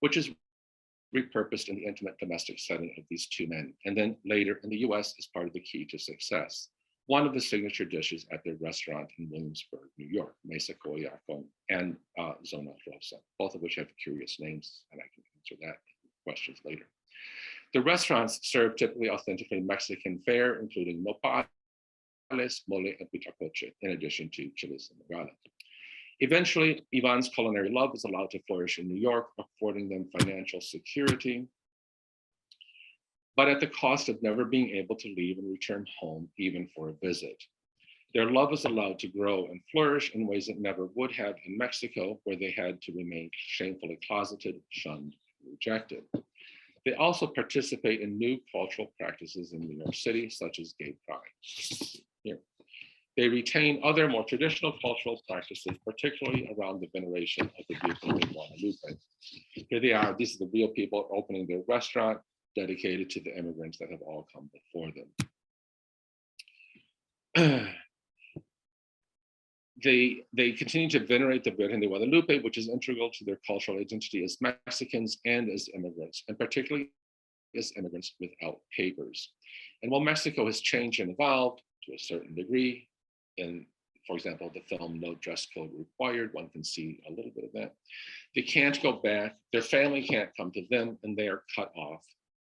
which is repurposed in the intimate domestic setting of these two men, and then later in the US as part of the key to success. One of the signature dishes at their restaurant in Williamsburg, New York, Mesa Collaco and Zona Rosa, both of which have curious names, and I can answer that questions later. The restaurants serve typically authentically Mexican fare, including nopales, mole, and huitlacoche, in addition to chiles en nogada. Eventually, Ivan's culinary love is allowed to flourish in New York, affording them financial security, but at the cost of never being able to leave and return home, even for a visit. Their love is allowed to grow and flourish in ways it never would have in Mexico, where they had to remain shamefully closeted, shunned, and rejected. They also participate in new cultural practices in New York City, such as gay pride. Here. They retain other more traditional cultural practices, particularly around the veneration of the Virgen de Guadalupe. Here they are, these are the real people opening their restaurant, dedicated to the immigrants that have all come before them. They continue to venerate the Virgen de Guadalupe, which is integral to their cultural identity as Mexicans and as immigrants, and particularly as immigrants without papers. And while Mexico has changed and evolved to a certain degree, in, for example, the film No Dress Code Required, one can see a little bit of that. They can't go back, their family can't come to them, and they are cut off.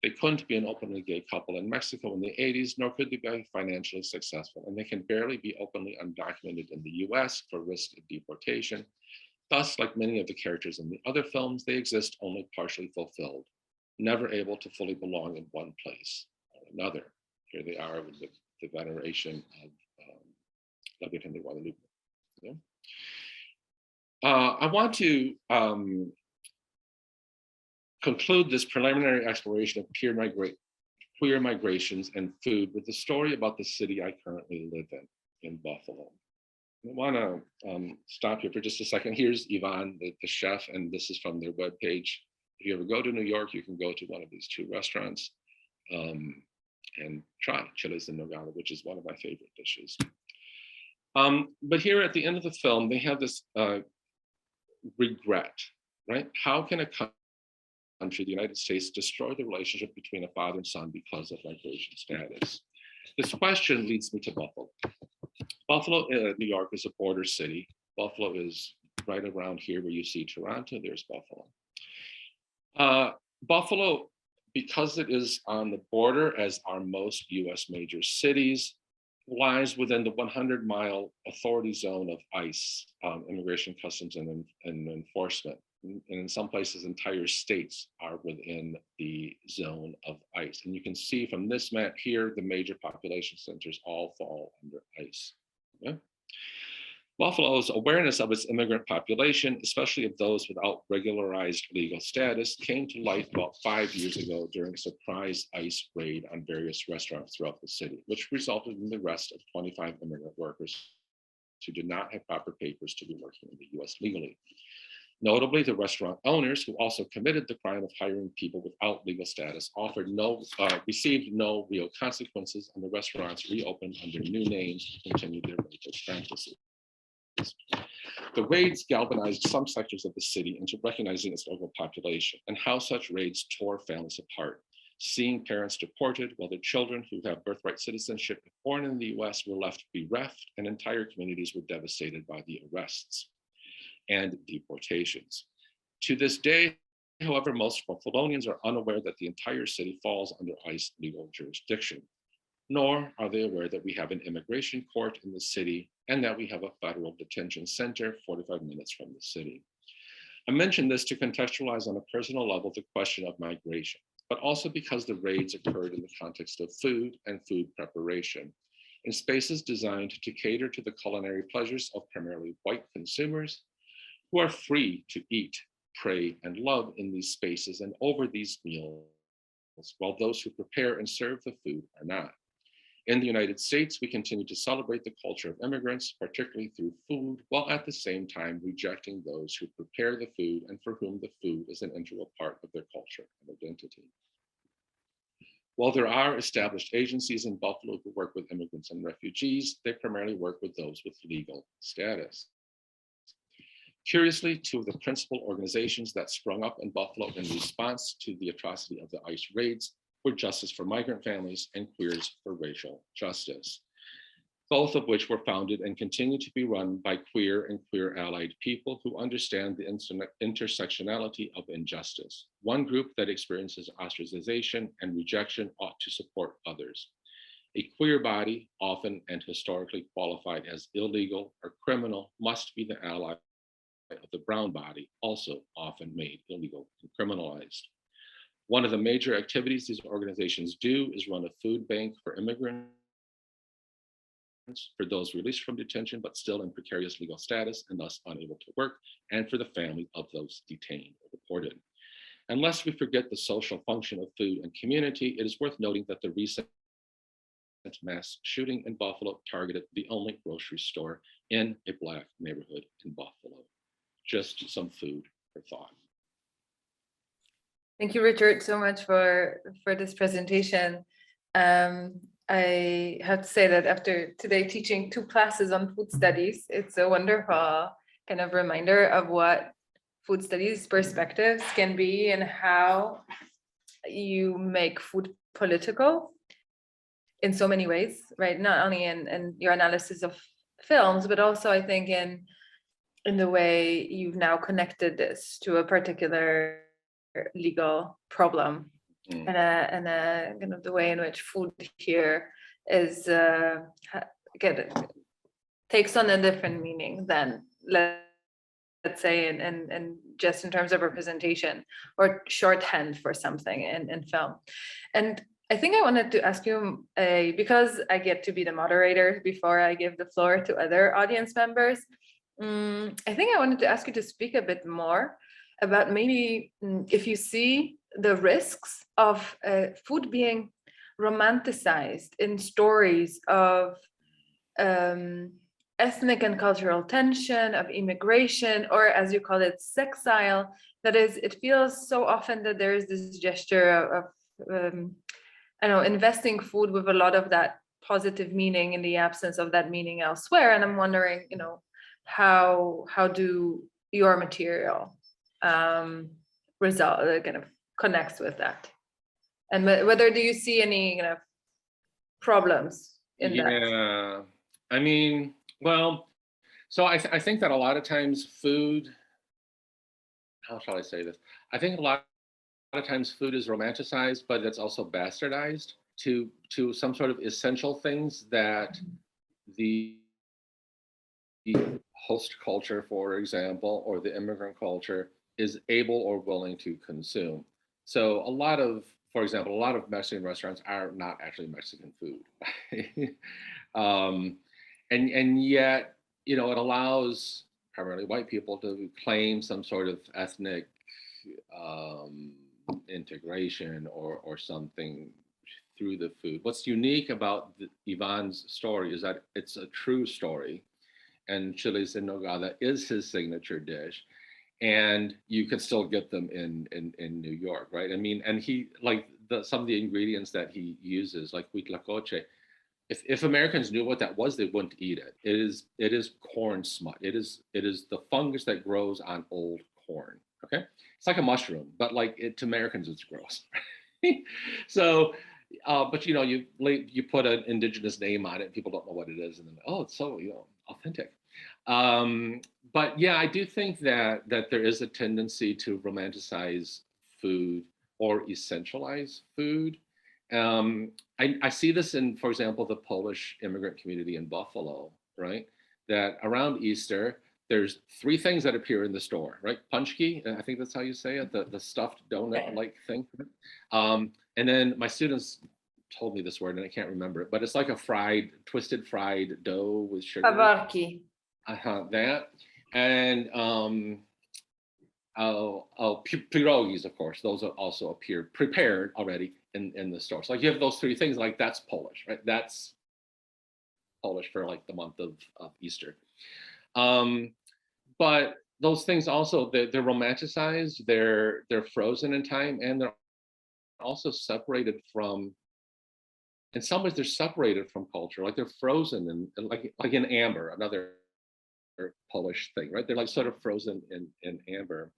They couldn't be an openly gay couple in Mexico in the 80s, nor could they be financially successful, and they can barely be openly undocumented in the US for risk of deportation. Thus, like many of the characters in the other films, they exist only partially fulfilled, never able to fully belong in one place or another. Here they are with the veneration of La Virgen de Guadalupe. Yeah. I want to conclude this preliminary exploration of queer migrations and food with the story about the city I currently live in Buffalo. I want to stop here for just a second. Here's Ivan, the chef, and this is from their webpage. If you ever go to New York, you can go to one of these two restaurants and try chiles en nogada, which is one of my favorite dishes. But here at the end of the film, they have this regret, right? How can a country, the United States, destroy the relationship between a father and son because of migration status? This question leads me to Buffalo. Buffalo, New York is a border city. Buffalo is right around here where you see Toronto, there's Buffalo. Buffalo, because it is on the border, as are most US major cities, lies within the 100-mile authority zone of ICE, Immigration, Customs, and Enforcement. And in some places, entire states are within the zone of ICE. And you can see from this map here, the major population centers all fall under ICE. Yeah. Buffalo's awareness of its immigrant population, especially of those without regularized legal status, came to light about 5 years ago during a surprise ICE raid on various restaurants throughout the city, which resulted in the arrest of 25 immigrant workers who did not have proper papers to be working in the US legally. Notably, the restaurant owners, who also committed the crime of hiring people without legal status, received no real consequences, and the restaurants reopened under new names and continued their racist practices. The raids galvanized some sectors of the city into recognizing its local population and how such raids tore families apart. Seeing parents deported while their children who have birthright citizenship if born in the US were left bereft, and entire communities were devastated by the arrests and deportations. To this day, however, most Buffalonians are unaware that the entire city falls under ICE legal jurisdiction, nor are they aware that we have an immigration court in the city and that we have a federal detention center 45 minutes from the city. I mention this to contextualize on a personal level the question of migration, but also because the raids occurred in the context of food and food preparation, in spaces designed to cater to the culinary pleasures of primarily white consumers who are free to eat, pray, and love in these spaces and over these meals, while those who prepare and serve the food are not. In the United States, we continue to celebrate the culture of immigrants, particularly through food, while at the same time rejecting those who prepare the food and for whom the food is an integral part of their culture and identity. While there are established agencies in Buffalo who work with immigrants and refugees, they primarily work with those with legal status. Curiously, two of the principal organizations that sprung up in Buffalo in response to the atrocity of the ICE raids were Justice for Migrant Families and Queers for Racial Justice, both of which were founded and continue to be run by queer and queer allied people who understand the intersectionality of injustice. One group that experiences ostracization and rejection ought to support others. A queer body, often and historically qualified as illegal or criminal, must be the ally of the brown body, also often made illegal and criminalized. One of the major activities these organizations do is run a food bank for immigrants, for those released from detention but still in precarious legal status and thus unable to work, and for the family of those detained or deported. Unless we forget the social function of food and community, it is worth noting that the recent mass shooting in Buffalo targeted the only grocery store in a Black neighborhood in Buffalo. Just some food for thought. Thank you, Richard, so much for this presentation. I have to say that after today teaching 2 classes on food studies, it's a wonderful kind of reminder of what food studies perspectives can be and how you make food political in so many ways, right? Not only in your analysis of films, but also I think in the way you've now connected this to a particular legal problem and a kind of the way in which food here is takes on a different meaning than let's say in just in terms of representation or shorthand for something in film. And I think I wanted to ask you, because I get to be the moderator before I give the floor to other audience members, I think I wanted to ask you to speak a bit more about maybe if you see the risks of food being romanticized in stories of ethnic and cultural tension, of immigration, or as you call it, sexile. That is, it feels so often that there is this gesture of I don't know, investing food with a lot of that positive meaning in the absence of that meaning elsewhere. And I'm wondering, how do your material result kind of connects with that, and whether do you see any kind of problems in that? Yeah, I mean, well, so I think that a lot of times food, how shall I say this? I think a lot of times food is romanticized, but it's also bastardized to some sort of essential things that the host culture, for example, or the immigrant culture is able or willing to consume. So for example, a lot of Mexican restaurants are not actually Mexican food. and yet, it allows primarily white people to claim some sort of ethnic integration or something through the food. What's unique about Ivan's story is that it's a true story, and chiles en nogada is his signature dish, and you can still get them in New York, right? I mean, and he like some of the ingredients that he uses, like huitlacoche. If Americans knew what that was, they wouldn't eat it. It is corn smut. It is the fungus that grows on old corn. Okay, it's like a mushroom, but like to Americans, it's gross. So, but you put an indigenous name on it, people don't know what it is, and then it's so authentic. But yeah, I do think that there is a tendency to romanticize food or essentialize food. I see this in, for example, the Polish immigrant community in Buffalo, right? That around Easter, there's 3 things that appear in the store, right? Punchki, I think that's how you say it, the stuffed donut-like thing. And then my students told me this word, and I can't remember it, but it's like a twisted fried dough with sugar. Pawarki. That. And pierogies, of course, those also appear prepared already in the store. So like you have those 3 things, like that's Polish, right? That's Polish for like the month of Easter. But those things also, they're romanticized, they're frozen in time, and they're also separated from, in some ways they're separated from culture, like they're frozen in like in amber, another Polish thing, right? They're like sort of frozen in amber.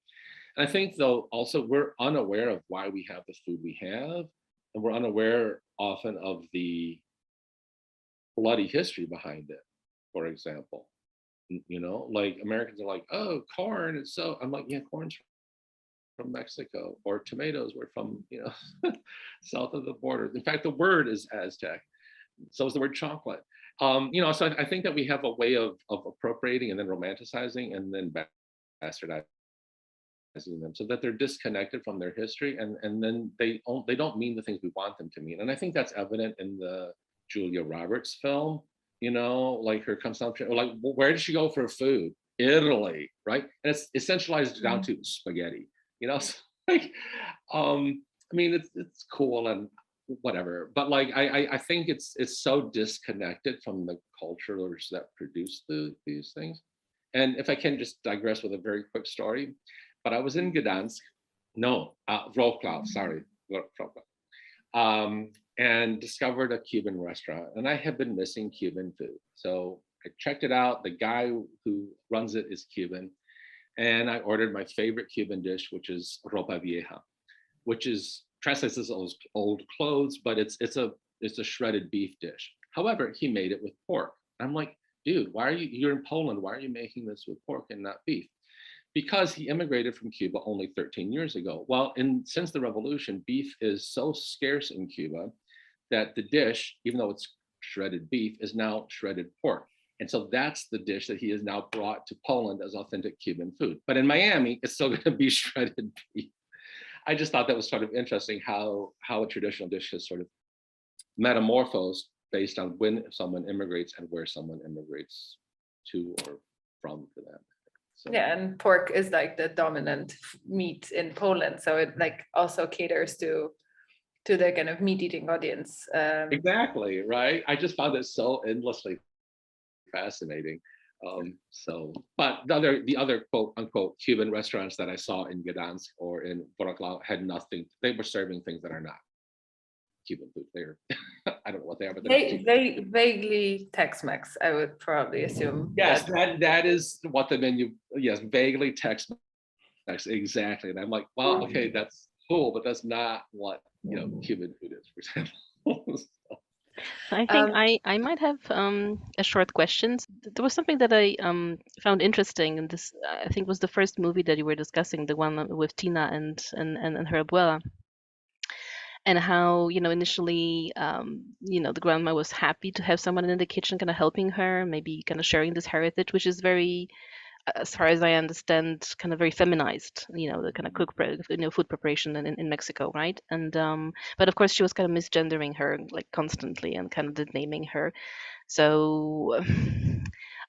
And I think though also we're unaware of why we have the food we have, and we're unaware often of the bloody history behind it. For example, like Americans are like, oh, corn is so, I'm like, yeah, corn's from Mexico, or tomatoes were from south of the border. In fact, the word is Aztec, so is the word chocolate. So I think that we have a way of appropriating and then romanticizing and then bastardizing them, so that they're disconnected from their history, and then they don't mean the things we want them to mean. And I think that's evident in the Julia Roberts film. Like her consumption, like where did she go for food? Italy, right? And it's essentialized down to spaghetti. So like, I mean, it's cool and whatever, but like I think it's so disconnected from the cultures that produce these things. And if I can just digress with a very quick story, but I was in Gdansk, Wrocław, sorry, Wrocław, and discovered a Cuban restaurant, and I have been missing Cuban food. So I checked it out. The guy who runs it is Cuban, and I ordered my favorite Cuban dish, which is ropa vieja, which is translates as old clothes, but it's a shredded beef dish. However, he made it with pork. I'm like, dude, you're in Poland, why are you making this with pork and not beef? Because he immigrated from Cuba only 13 years ago. Well, since the revolution, beef is so scarce in Cuba that the dish, even though it's shredded beef, is now shredded pork. And so that's the dish that he has now brought to Poland as authentic Cuban food. But in Miami, it's still going to be shredded beef. I just thought that was sort of interesting how a traditional dish has sort of metamorphosed based on when someone immigrates and where someone immigrates to or from for them. So. Yeah, and pork is like the dominant meat in Poland, so it like also caters to the kind of meat-eating audience. Exactly, right. I just found it so endlessly fascinating. But the other quote unquote Cuban restaurants that I saw in Gdansk or in Wrocław had nothing. They were serving things that are not Cuban food. They're I don't know what they are, but they vaguely Tex-Mex, I would probably assume. Yes, that is what the menu. Yes, vaguely Tex-Mex, exactly. And I'm like, well, okay, that's cool, but that's not what Cuban food is, for example. I think I might have a short question. There was something that I found interesting, and this I think was the first movie that you were discussing, the one with Tina and her abuela, and how initially the grandma was happy to have someone in the kitchen kind of helping her, maybe kind of sharing this heritage, which is very, as far as I understand, kind of very feminized, the kind of food preparation in Mexico, right? And but of course she was kind of misgendering her like constantly and kind of naming her. So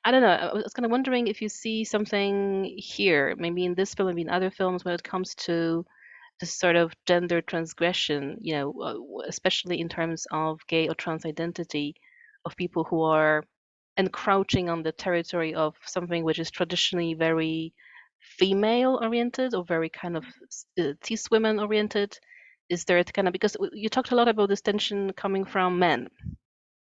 I don't know. I was kind of wondering if you see something here, maybe in this film, maybe in other films, when it comes to this sort of gender transgression, especially in terms of gay or trans identity, of people who are encroaching on the territory of something which is traditionally very female oriented or very kind of cis women oriented. Is there a kind of, because you talked a lot about this tension coming from men,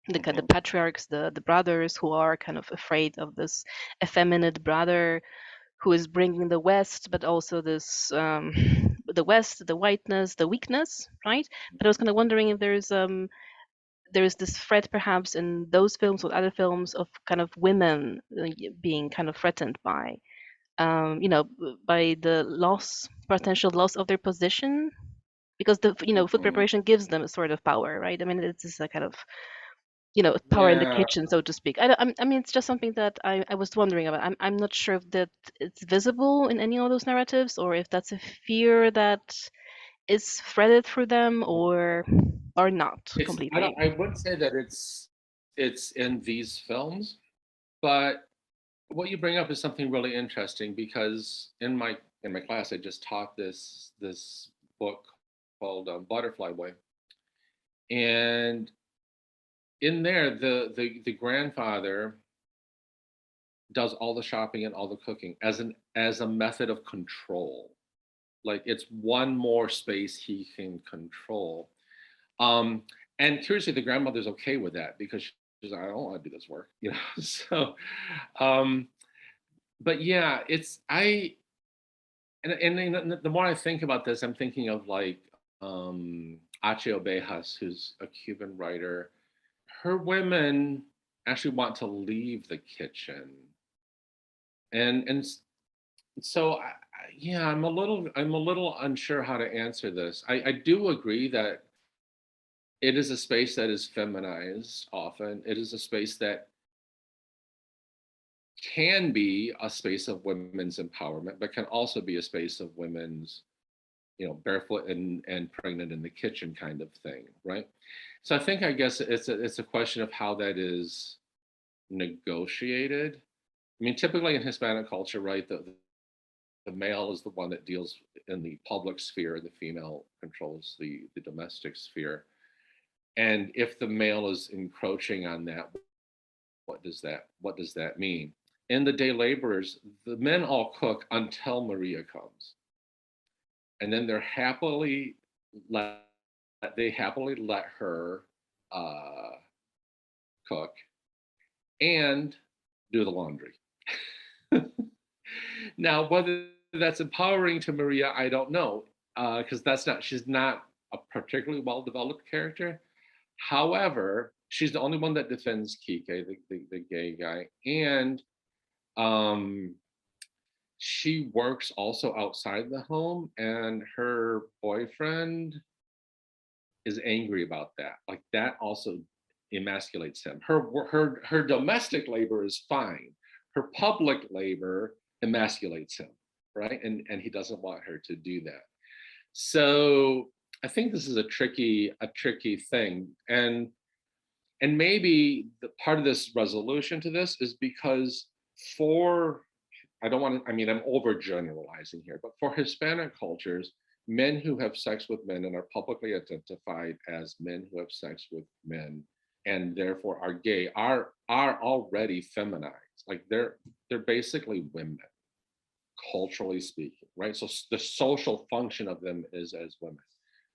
the kind of patriarchs, the brothers who are kind of afraid of this effeminate brother who is bringing the West, but also this the West, the whiteness, the weakness, right? But I was kind of wondering if there's this threat perhaps in those films or other films of kind of women being kind of threatened by by the potential loss of their position, because the food preparation gives them a sort of power, right? I mean, it's just a kind of power in the Yeah, kitchen, so to speak. I mean, it's just something that I was wondering about. I'm not sure if that it's visible in any of those narratives, or if that's a fear that is threaded through them, or not completely. I would say that it's in these films, but what you bring up is something really interesting because in my class I just taught this book called Butterfly Way, and in there the grandfather does all the shopping and all the cooking as a method of control. Like it's one more space he can control. Um, and curiously, the grandmother's okay with that because she's like, I don't want to do this work, you know. So, um, but yeah, it's I and then the more I think about this, I'm thinking of like Ache Obejas, who's a Cuban writer. Her women actually want to leave the kitchen, and so yeah, I'm a little unsure how to answer this. I do agree that it is a space that is feminized often. It is a space that can be a space of women's empowerment, but can also be a space of women's, barefoot and pregnant in the kitchen kind of thing, right? So I guess it's a question of how that is negotiated. I mean, typically in Hispanic culture, right, the male is the one that deals in the public sphere, the female controls the domestic sphere. And if the male is encroaching on that, what does that mean? In the day laborers, the men all cook until Maria comes. And then let they happily let her uh, cook and do the laundry. Now, whether that's empowering to Maria, I don't know, because she's not a particularly well-developed character. However, she's the only one that defends Kike, the gay guy, and um, she works also outside the home, and her boyfriend is angry about that. Like that also emasculates him. Her domestic labor is fine. Her public labor emasculates him, right? And he doesn't want her to do that. So I think this is a tricky thing. And maybe the part of this resolution to this is because for I don't want to, I mean, I'm overgeneralizing here, but for Hispanic cultures, men who have sex with men and are publicly identified as men who have sex with men and therefore are gay are already feminized. Like they're basically women, culturally speaking, right? So the social function of them is as women.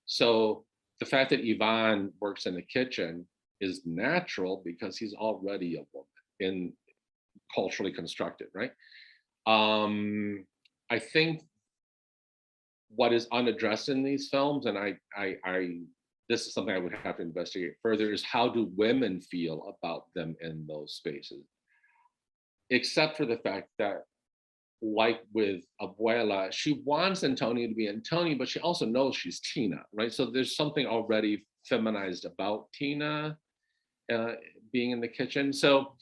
So the fact that Ivan works in the kitchen is natural because he's already a woman in culturally constructed, right? I think what is unaddressed in these films, and this is something I would have to investigate further, is how do women feel about them in those spaces? Except for the fact that, like with Abuela, she wants Antonia to be Antonia, but she also knows she's Tina, right? So there's something already feminized about Tina being in the kitchen. So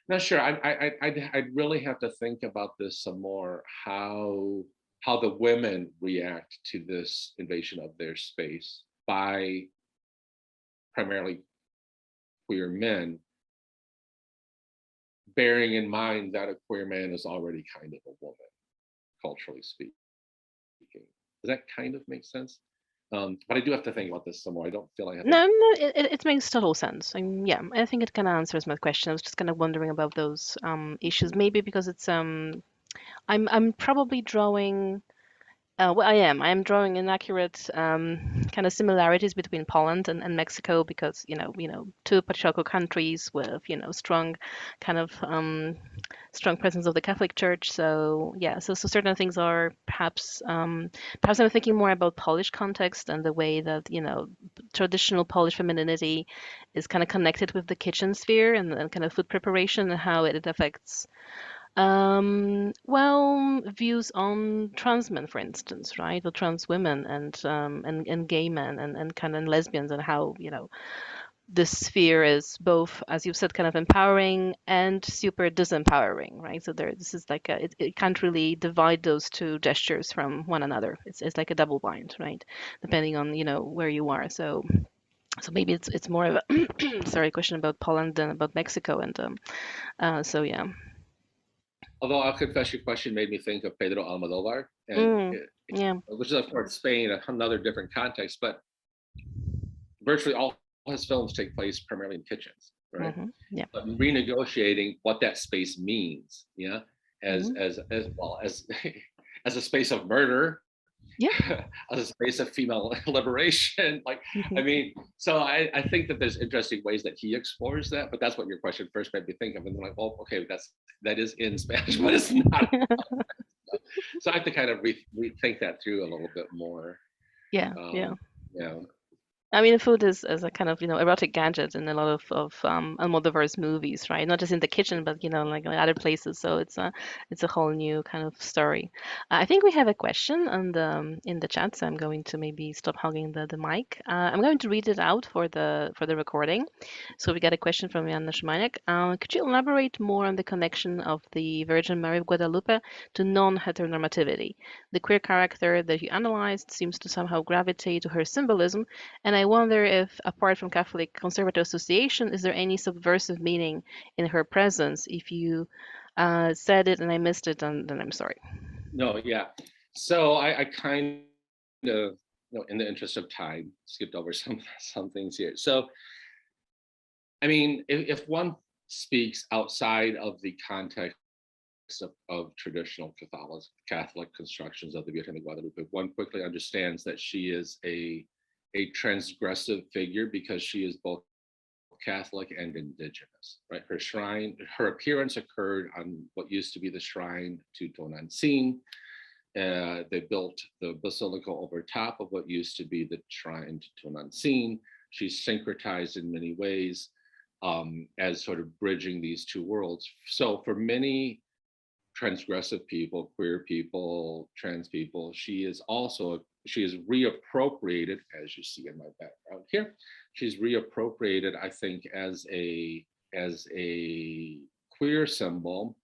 not sure. I'd really have to think about this some more. How the women react to this invasion of their space by primarily queer men, bearing in mind that a queer man is already kind of a woman, culturally speaking. Does that kind of make sense? But I do have to think about this some more. I don't feel I have. No, it makes total sense. Yeah, I think it kind of answers my question. I was just kind of wondering about those issues. Maybe because it's I'm probably drawing. Well, I am drawing inaccurate kind of similarities between Poland and Mexico because two patriarchal countries with strong kind of strong presence of the Catholic Church. So yeah, so certain things are perhaps perhaps I'm thinking more about Polish context and the way that traditional Polish femininity is kind of connected with the kitchen sphere and kind of food preparation and how it affects well, views on trans men, for instance, right? Or trans women and gay men and kind of lesbians and how, this sphere is both, as you've said, kind of empowering and super disempowering, right? So this is like it can't really divide those two gestures from one another. It's like a double bind, right? Depending on, where you are. So maybe it's more of a sorry, question about Poland than about Mexico. And so yeah. Although I'll confess, your question made me think of Pedro Almodovar, Yeah. which is of course Spain, another different context, but virtually all his films take place primarily in kitchens, right? Yeah. But renegotiating what that space means, as well as as a space of murder, Yeah. as a space of female liberation. I mean, so I think that there's interesting ways that he explores that, but that's what your question first made me think of. And I'm like, well, okay, that is in Spanish, but it's not. So I have to kind of rethink that through a little bit more. Yeah. Yeah. I mean, food is a kind of erotic gadget in a lot of Almodovar's movies, right? Not just in the kitchen, but like other places. So it's a whole new kind of story. I think we have a question in the chat, so I'm going to maybe stop hogging the mic. I'm going to read it out for the recording. So we got a question from Jana Szymaniak. Could you elaborate more on the connection of the Virgin Mary of Guadalupe to non-heteronormativity? The queer character that you analyzed seems to somehow gravitate to her symbolism, and I wonder if, apart from Catholic Conservative Association, is there any subversive meaning in her presence? If you said it and I missed it, then I'm sorry. No, yeah. So I kind of, in the interest of time, skipped over some things here. So, I mean, if one speaks outside of the context of traditional Catholic constructions of the Virgen de Guadalupe, one quickly understands that she is a transgressive figure because she is both Catholic and indigenous, right? Her appearance occurred on what used to be the shrine to Tonantzin. They built the basilica over top of what used to be the shrine to Tonantzin. She's syncretized in many ways as sort of bridging these two worlds. So for many transgressive people, queer people, trans people, she is reappropriated, as you see in my background here. She's reappropriated, I think, as a queer symbol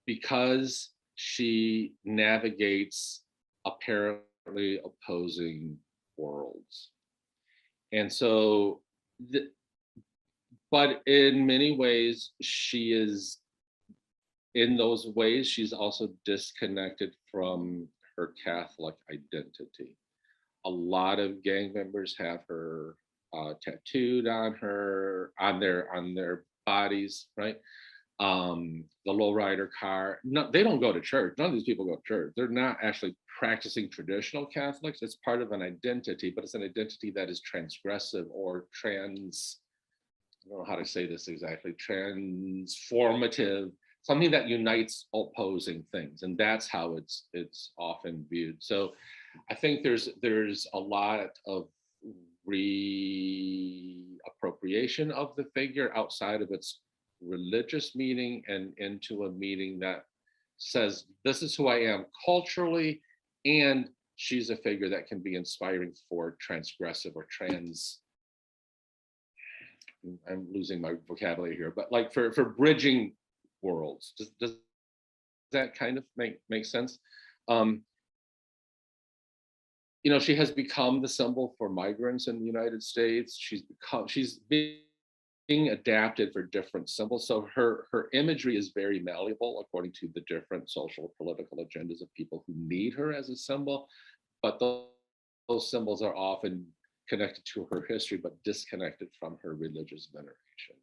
because she navigates apparently opposing worlds. And so, but in many ways, she is, in those ways, she's also disconnected from her Catholic identity. A lot of gang members have her tattooed on their bodies, right? The lowrider car. No, they don't go to church. None of these people go to church. They're not actually practicing traditional Catholics. It's part of an identity, but it's an identity that is transgressive or trans. I don't know how to say this exactly. Transformative. Something that unites opposing things, and that's how it's often viewed. So I think there's a lot of reappropriation of the figure outside of its religious meaning and into a meaning that says this is who I am culturally, and she's a figure that can be inspiring for transgressive or trans. I'm losing my vocabulary here, but like for bridging worlds. Does that kind of make sense? She has become the symbol for migrants in the United States. She's been being adapted for different symbols. So her imagery is very malleable according to the different social political agendas of people who need her as a symbol. But those symbols are often connected to her history, but disconnected from her religious veneration.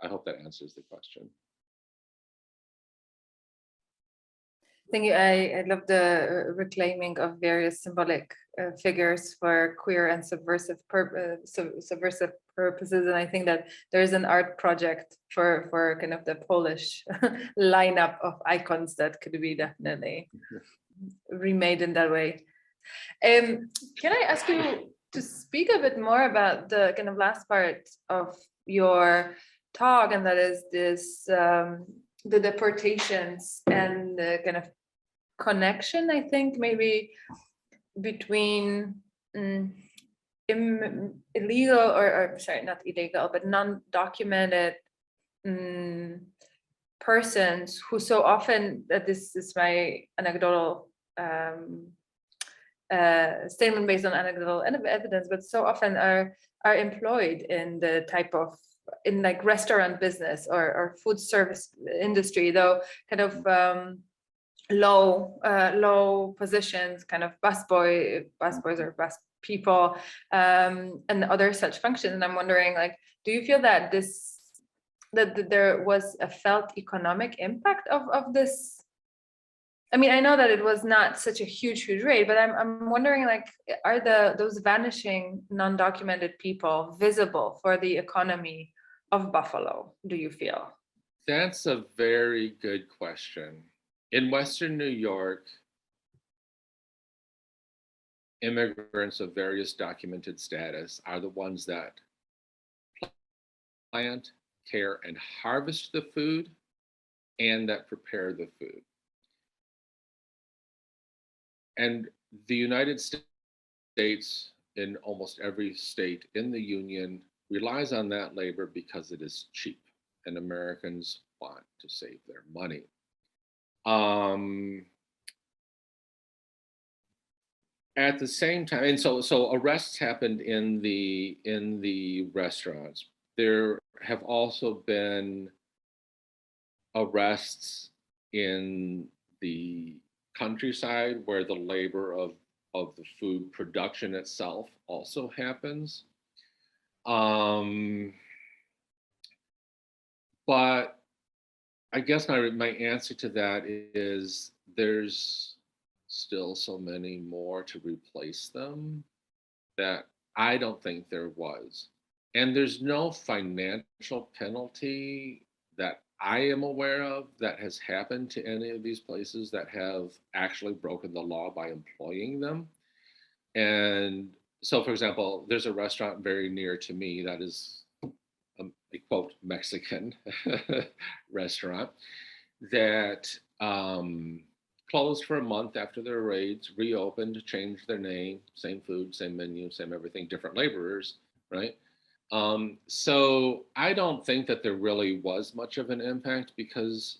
I hope that answers the question. Thank you. I love the reclaiming of various symbolic figures for queer and subversive purposes, and I think that there is an art project for kind of the Polish lineup of icons that could be definitely remade in that way. Can I ask you to speak a bit more about the kind of last part of your talk, and that is this the deportations and the kind of connection, I think, maybe between illegal or sorry, not illegal, but non-documented persons who so often, this is my anecdotal statement based on anecdotal evidence, but so often are employed in the type of, in like restaurant business or food service industry, though kind of low positions, kind of busboys or bus people, and other such functions. And I'm wondering, like, do you feel that that there was a felt economic impact of this? I mean, I know that it was not such a huge rate, but I'm wondering, like, are those vanishing non-documented people visible for the economy of Buffalo, do you feel? That's a very good question. In Western New York, immigrants of various documented status are the ones that plant, care, and harvest the food, and that prepare the food. And the United States, in almost every state in the Union, relies on that labor because it is cheap, and Americans want to save their money. At the same time, and so arrests happened in the restaurants. There have also been arrests in the countryside where the labor of the food production itself also happens. But I guess my answer to that is there's still so many more to replace them that I don't think there was. And there's no financial penalty that I am aware of that has happened to any of these places that have actually broken the law by employing them. And so, for example, there's a restaurant very near to me that is a quote Mexican restaurant that closed for a month after their raids, reopened, changed their name, same food, same menu, same everything, different laborers, right? So I don't think that there really was much of an impact because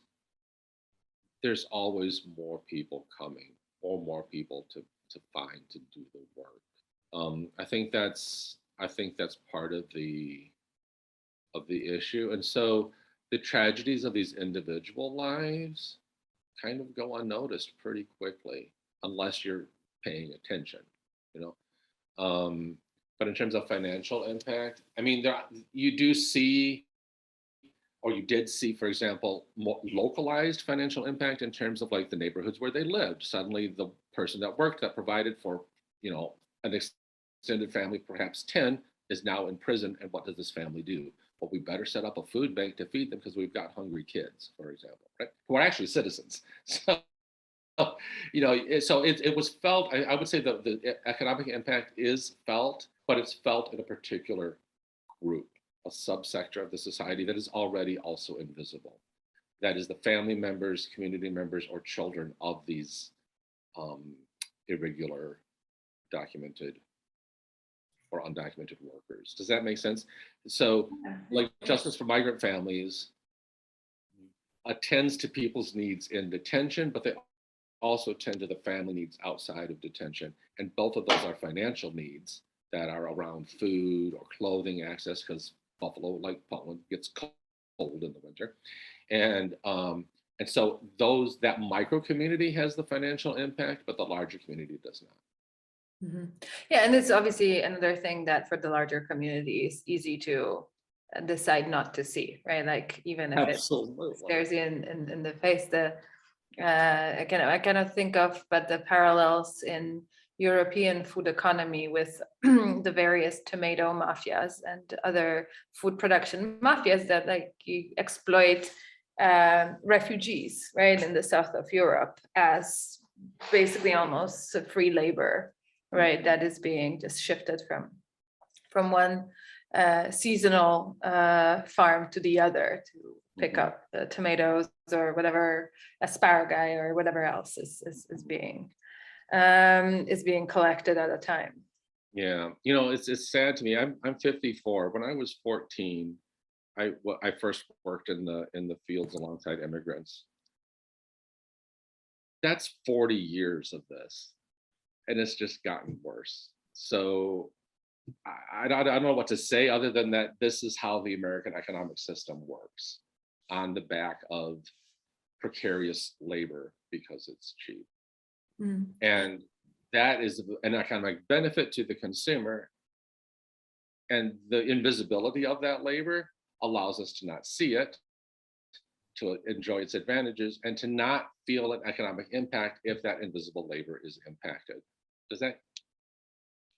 there's always more people coming or more people to find to do the work. I think that's part of the issue. And so the tragedies of these individual lives kind of go unnoticed pretty quickly unless you're paying attention, you know. But in terms of financial impact, I mean, you do see, or you did see, for example, more localized financial impact in terms of like the neighborhoods where they lived. Suddenly the person that worked, that provided for, you know, an extended family, perhaps 10, is now in prison. And what does this family do? Well, we better set up a food bank to feed them because we've got hungry kids, for example, right? Who are actually citizens. So, you know, so it was felt, I would say the economic impact is felt, but it's felt in a particular group, a subsector of the society that is already also invisible. That is the family members, community members, or children of these irregular, documented or undocumented workers. Does that make sense? So like Justice for Migrant Families attends to people's needs in detention, but they also tend to the family needs outside of detention. And both of those are financial needs that are around food or clothing access, because Buffalo, like Poland, gets cold in the winter. And so that micro community has the financial impact, but the larger community does not. Mhm. Yeah, and it's obviously another thing that for the larger community is easy to decide not to see, right? Like even if it Absolutely. stares you in the face, I cannot think of, but the parallels in European food economy with the various tomato mafias and other food production mafias that like you exploit refugees, right, in the south of Europe as basically almost a free labor, right, that is being just shifted from one seasonal farm to the other to pick up the tomatoes or whatever asparagus or whatever else is being collected at a time. Yeah, it's sad to me. I'm 54. When I was 14, I first worked in the fields alongside immigrants. That's 40 years of this, and it's just gotten worse. So I don't know what to say other than that this is how the American economic system works, on the back of precarious labor because it's cheap. And that is an economic benefit to the consumer. And the invisibility of that labor allows us to not see it, to enjoy its advantages, and to not feel an economic impact if that invisible labor is impacted. Does that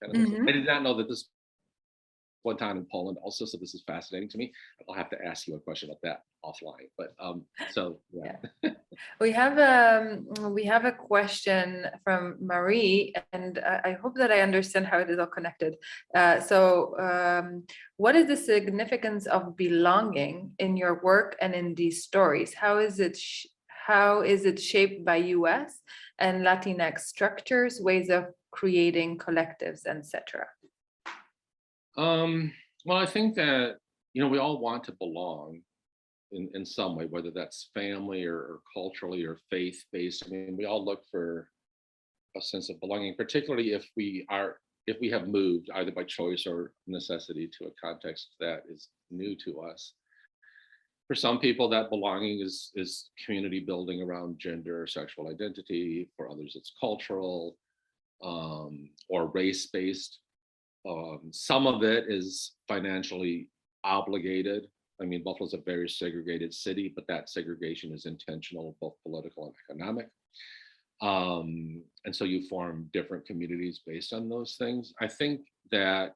kind of make sense? I did not know that this one time in Poland also, so this is fascinating to me. I'll have to ask you a question about that offline. But so yeah. We have a question from Marie, and I hope that I understand how it is all connected. What is the significance of belonging in your work and in these stories? How is it shaped by US and Latinx structures, ways of creating collectives, etc.? Well, I think that we all want to belong in some way, whether that's family or culturally or faith-based. I mean, we all look for a sense of belonging, particularly if we have moved either by choice or necessity to a context that is new to us. For some people, that belonging is community building around gender or sexual identity. For others, it's cultural or race-based. Some of it is financially obligated. I mean, Buffalo's a very segregated city, but that segregation is intentional, both political and economic. And so you form different communities based on those things. I think that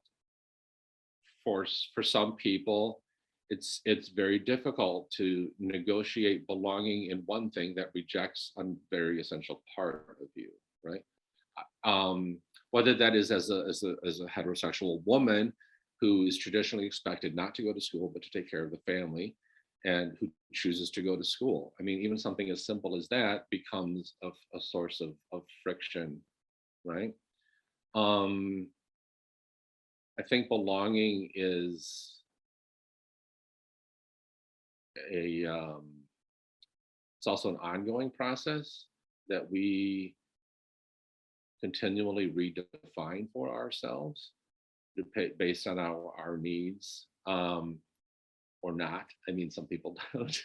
for some people, it's very difficult to negotiate belonging in one thing that rejects a very essential part of you, right? Whether that is as a heterosexual woman who is traditionally expected not to go to school, but to take care of the family, and who chooses to go to school. I mean, even something as simple as that becomes a source of friction, right? I think belonging is it's also an ongoing process that we continually redefine for ourselves based on our needs, or not. I mean, some people don't.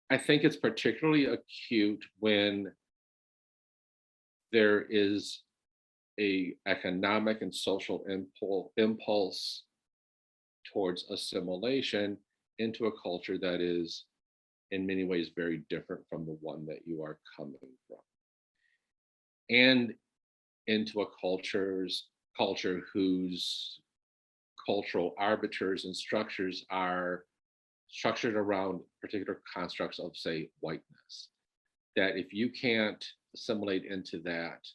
I think it's particularly acute when there is a economic and social impulse towards assimilation into a culture that is in many ways very different from the one that you are coming from, and into a culture whose cultural arbiters and structures are structured around particular constructs of, say, whiteness, that if you can't assimilate into that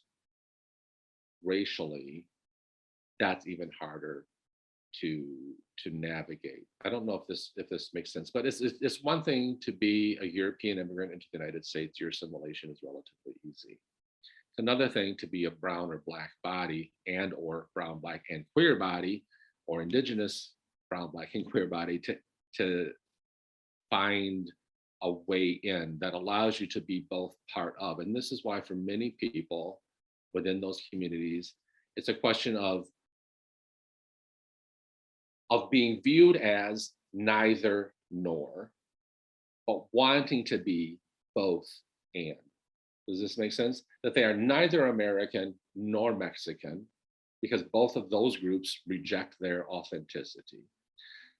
racially, that's even harder to navigate. I don't know if this makes sense, but it's one thing to be a European immigrant into the United States. Your assimilation is relatively easy. It's another thing to be a brown or black body and or brown, black, and queer body, or indigenous brown, black, and queer body, to find a way in that allows you to be both part of. And this is why for many people within those communities, it's a question of of being viewed as neither nor, but wanting to be both and. Does this make sense? That they are neither American nor Mexican, because both of those groups reject their authenticity.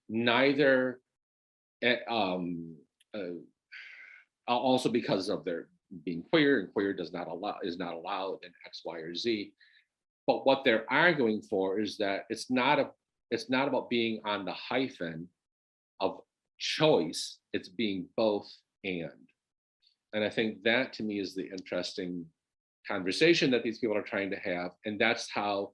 Neither, also because of their being queer, and queer is not allowed in X, Y, or Z. But what they're arguing for is that it's not about being on the hyphen of choice, it's being both and. And I think that to me is the interesting conversation that these people are trying to have. And that's how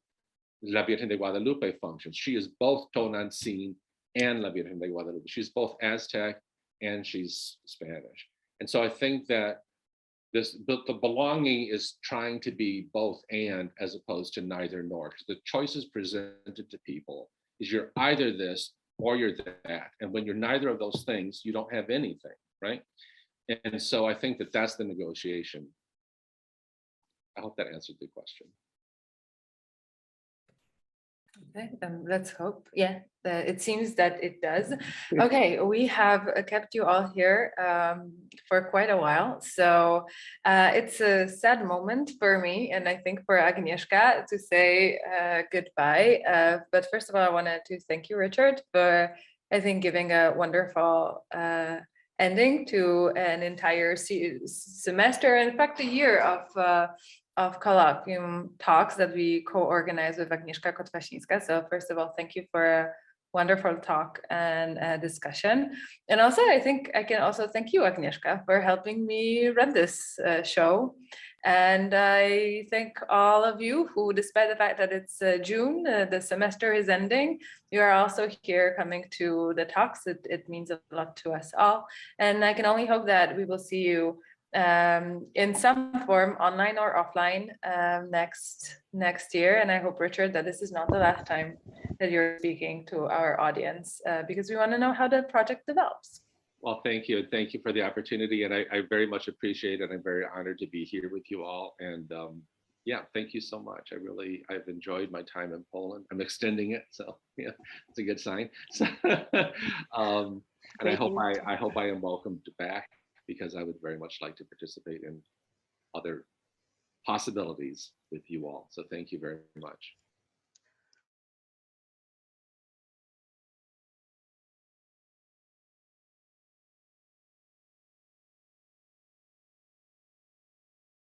La Virgen de Guadalupe functions. She is both Tonantzin and La Virgen de Guadalupe. She's both Aztec and she's Spanish. And so I think that the belonging is trying to be both and as opposed to neither nor. Because the choices presented to people is you're either this or you're that. And when you're neither of those things, you don't have anything, right? And so I think that that's the negotiation. I hope that answered the question. Okay, let's hope. Yeah, it seems that it does. Okay, we have kept you all here for quite a while. So it's a sad moment for me, and I think for Agnieszka, to say goodbye. But first of all, I wanted to thank you, Richard, for, I think, giving a wonderful ending to an entire semester, in fact, a year of Colloquium talks that we co-organize with Agnieszka Kotwasińska. So first of all, thank you for a wonderful talk and discussion. And also, I think I can also thank you, Agnieszka, for helping me run this show. And I thank all of you who, despite the fact that it's June, the semester is ending, you are also here coming to the talks. It means a lot to us all. And I can only hope that we will see you in some form, online or offline, next year. And I hope, Richard, that this is not the last time that you're speaking to our audience, because we want to know how the project develops. Well, thank you. Thank you for the opportunity. And I very much appreciate it. I'm very honored to be here with you all. And yeah, thank you so much. I've enjoyed my time in Poland. I'm extending it. So yeah, it's a good sign. So, and I hope I am welcomed back, because I would very much like to participate in other possibilities with you all. So thank you very much.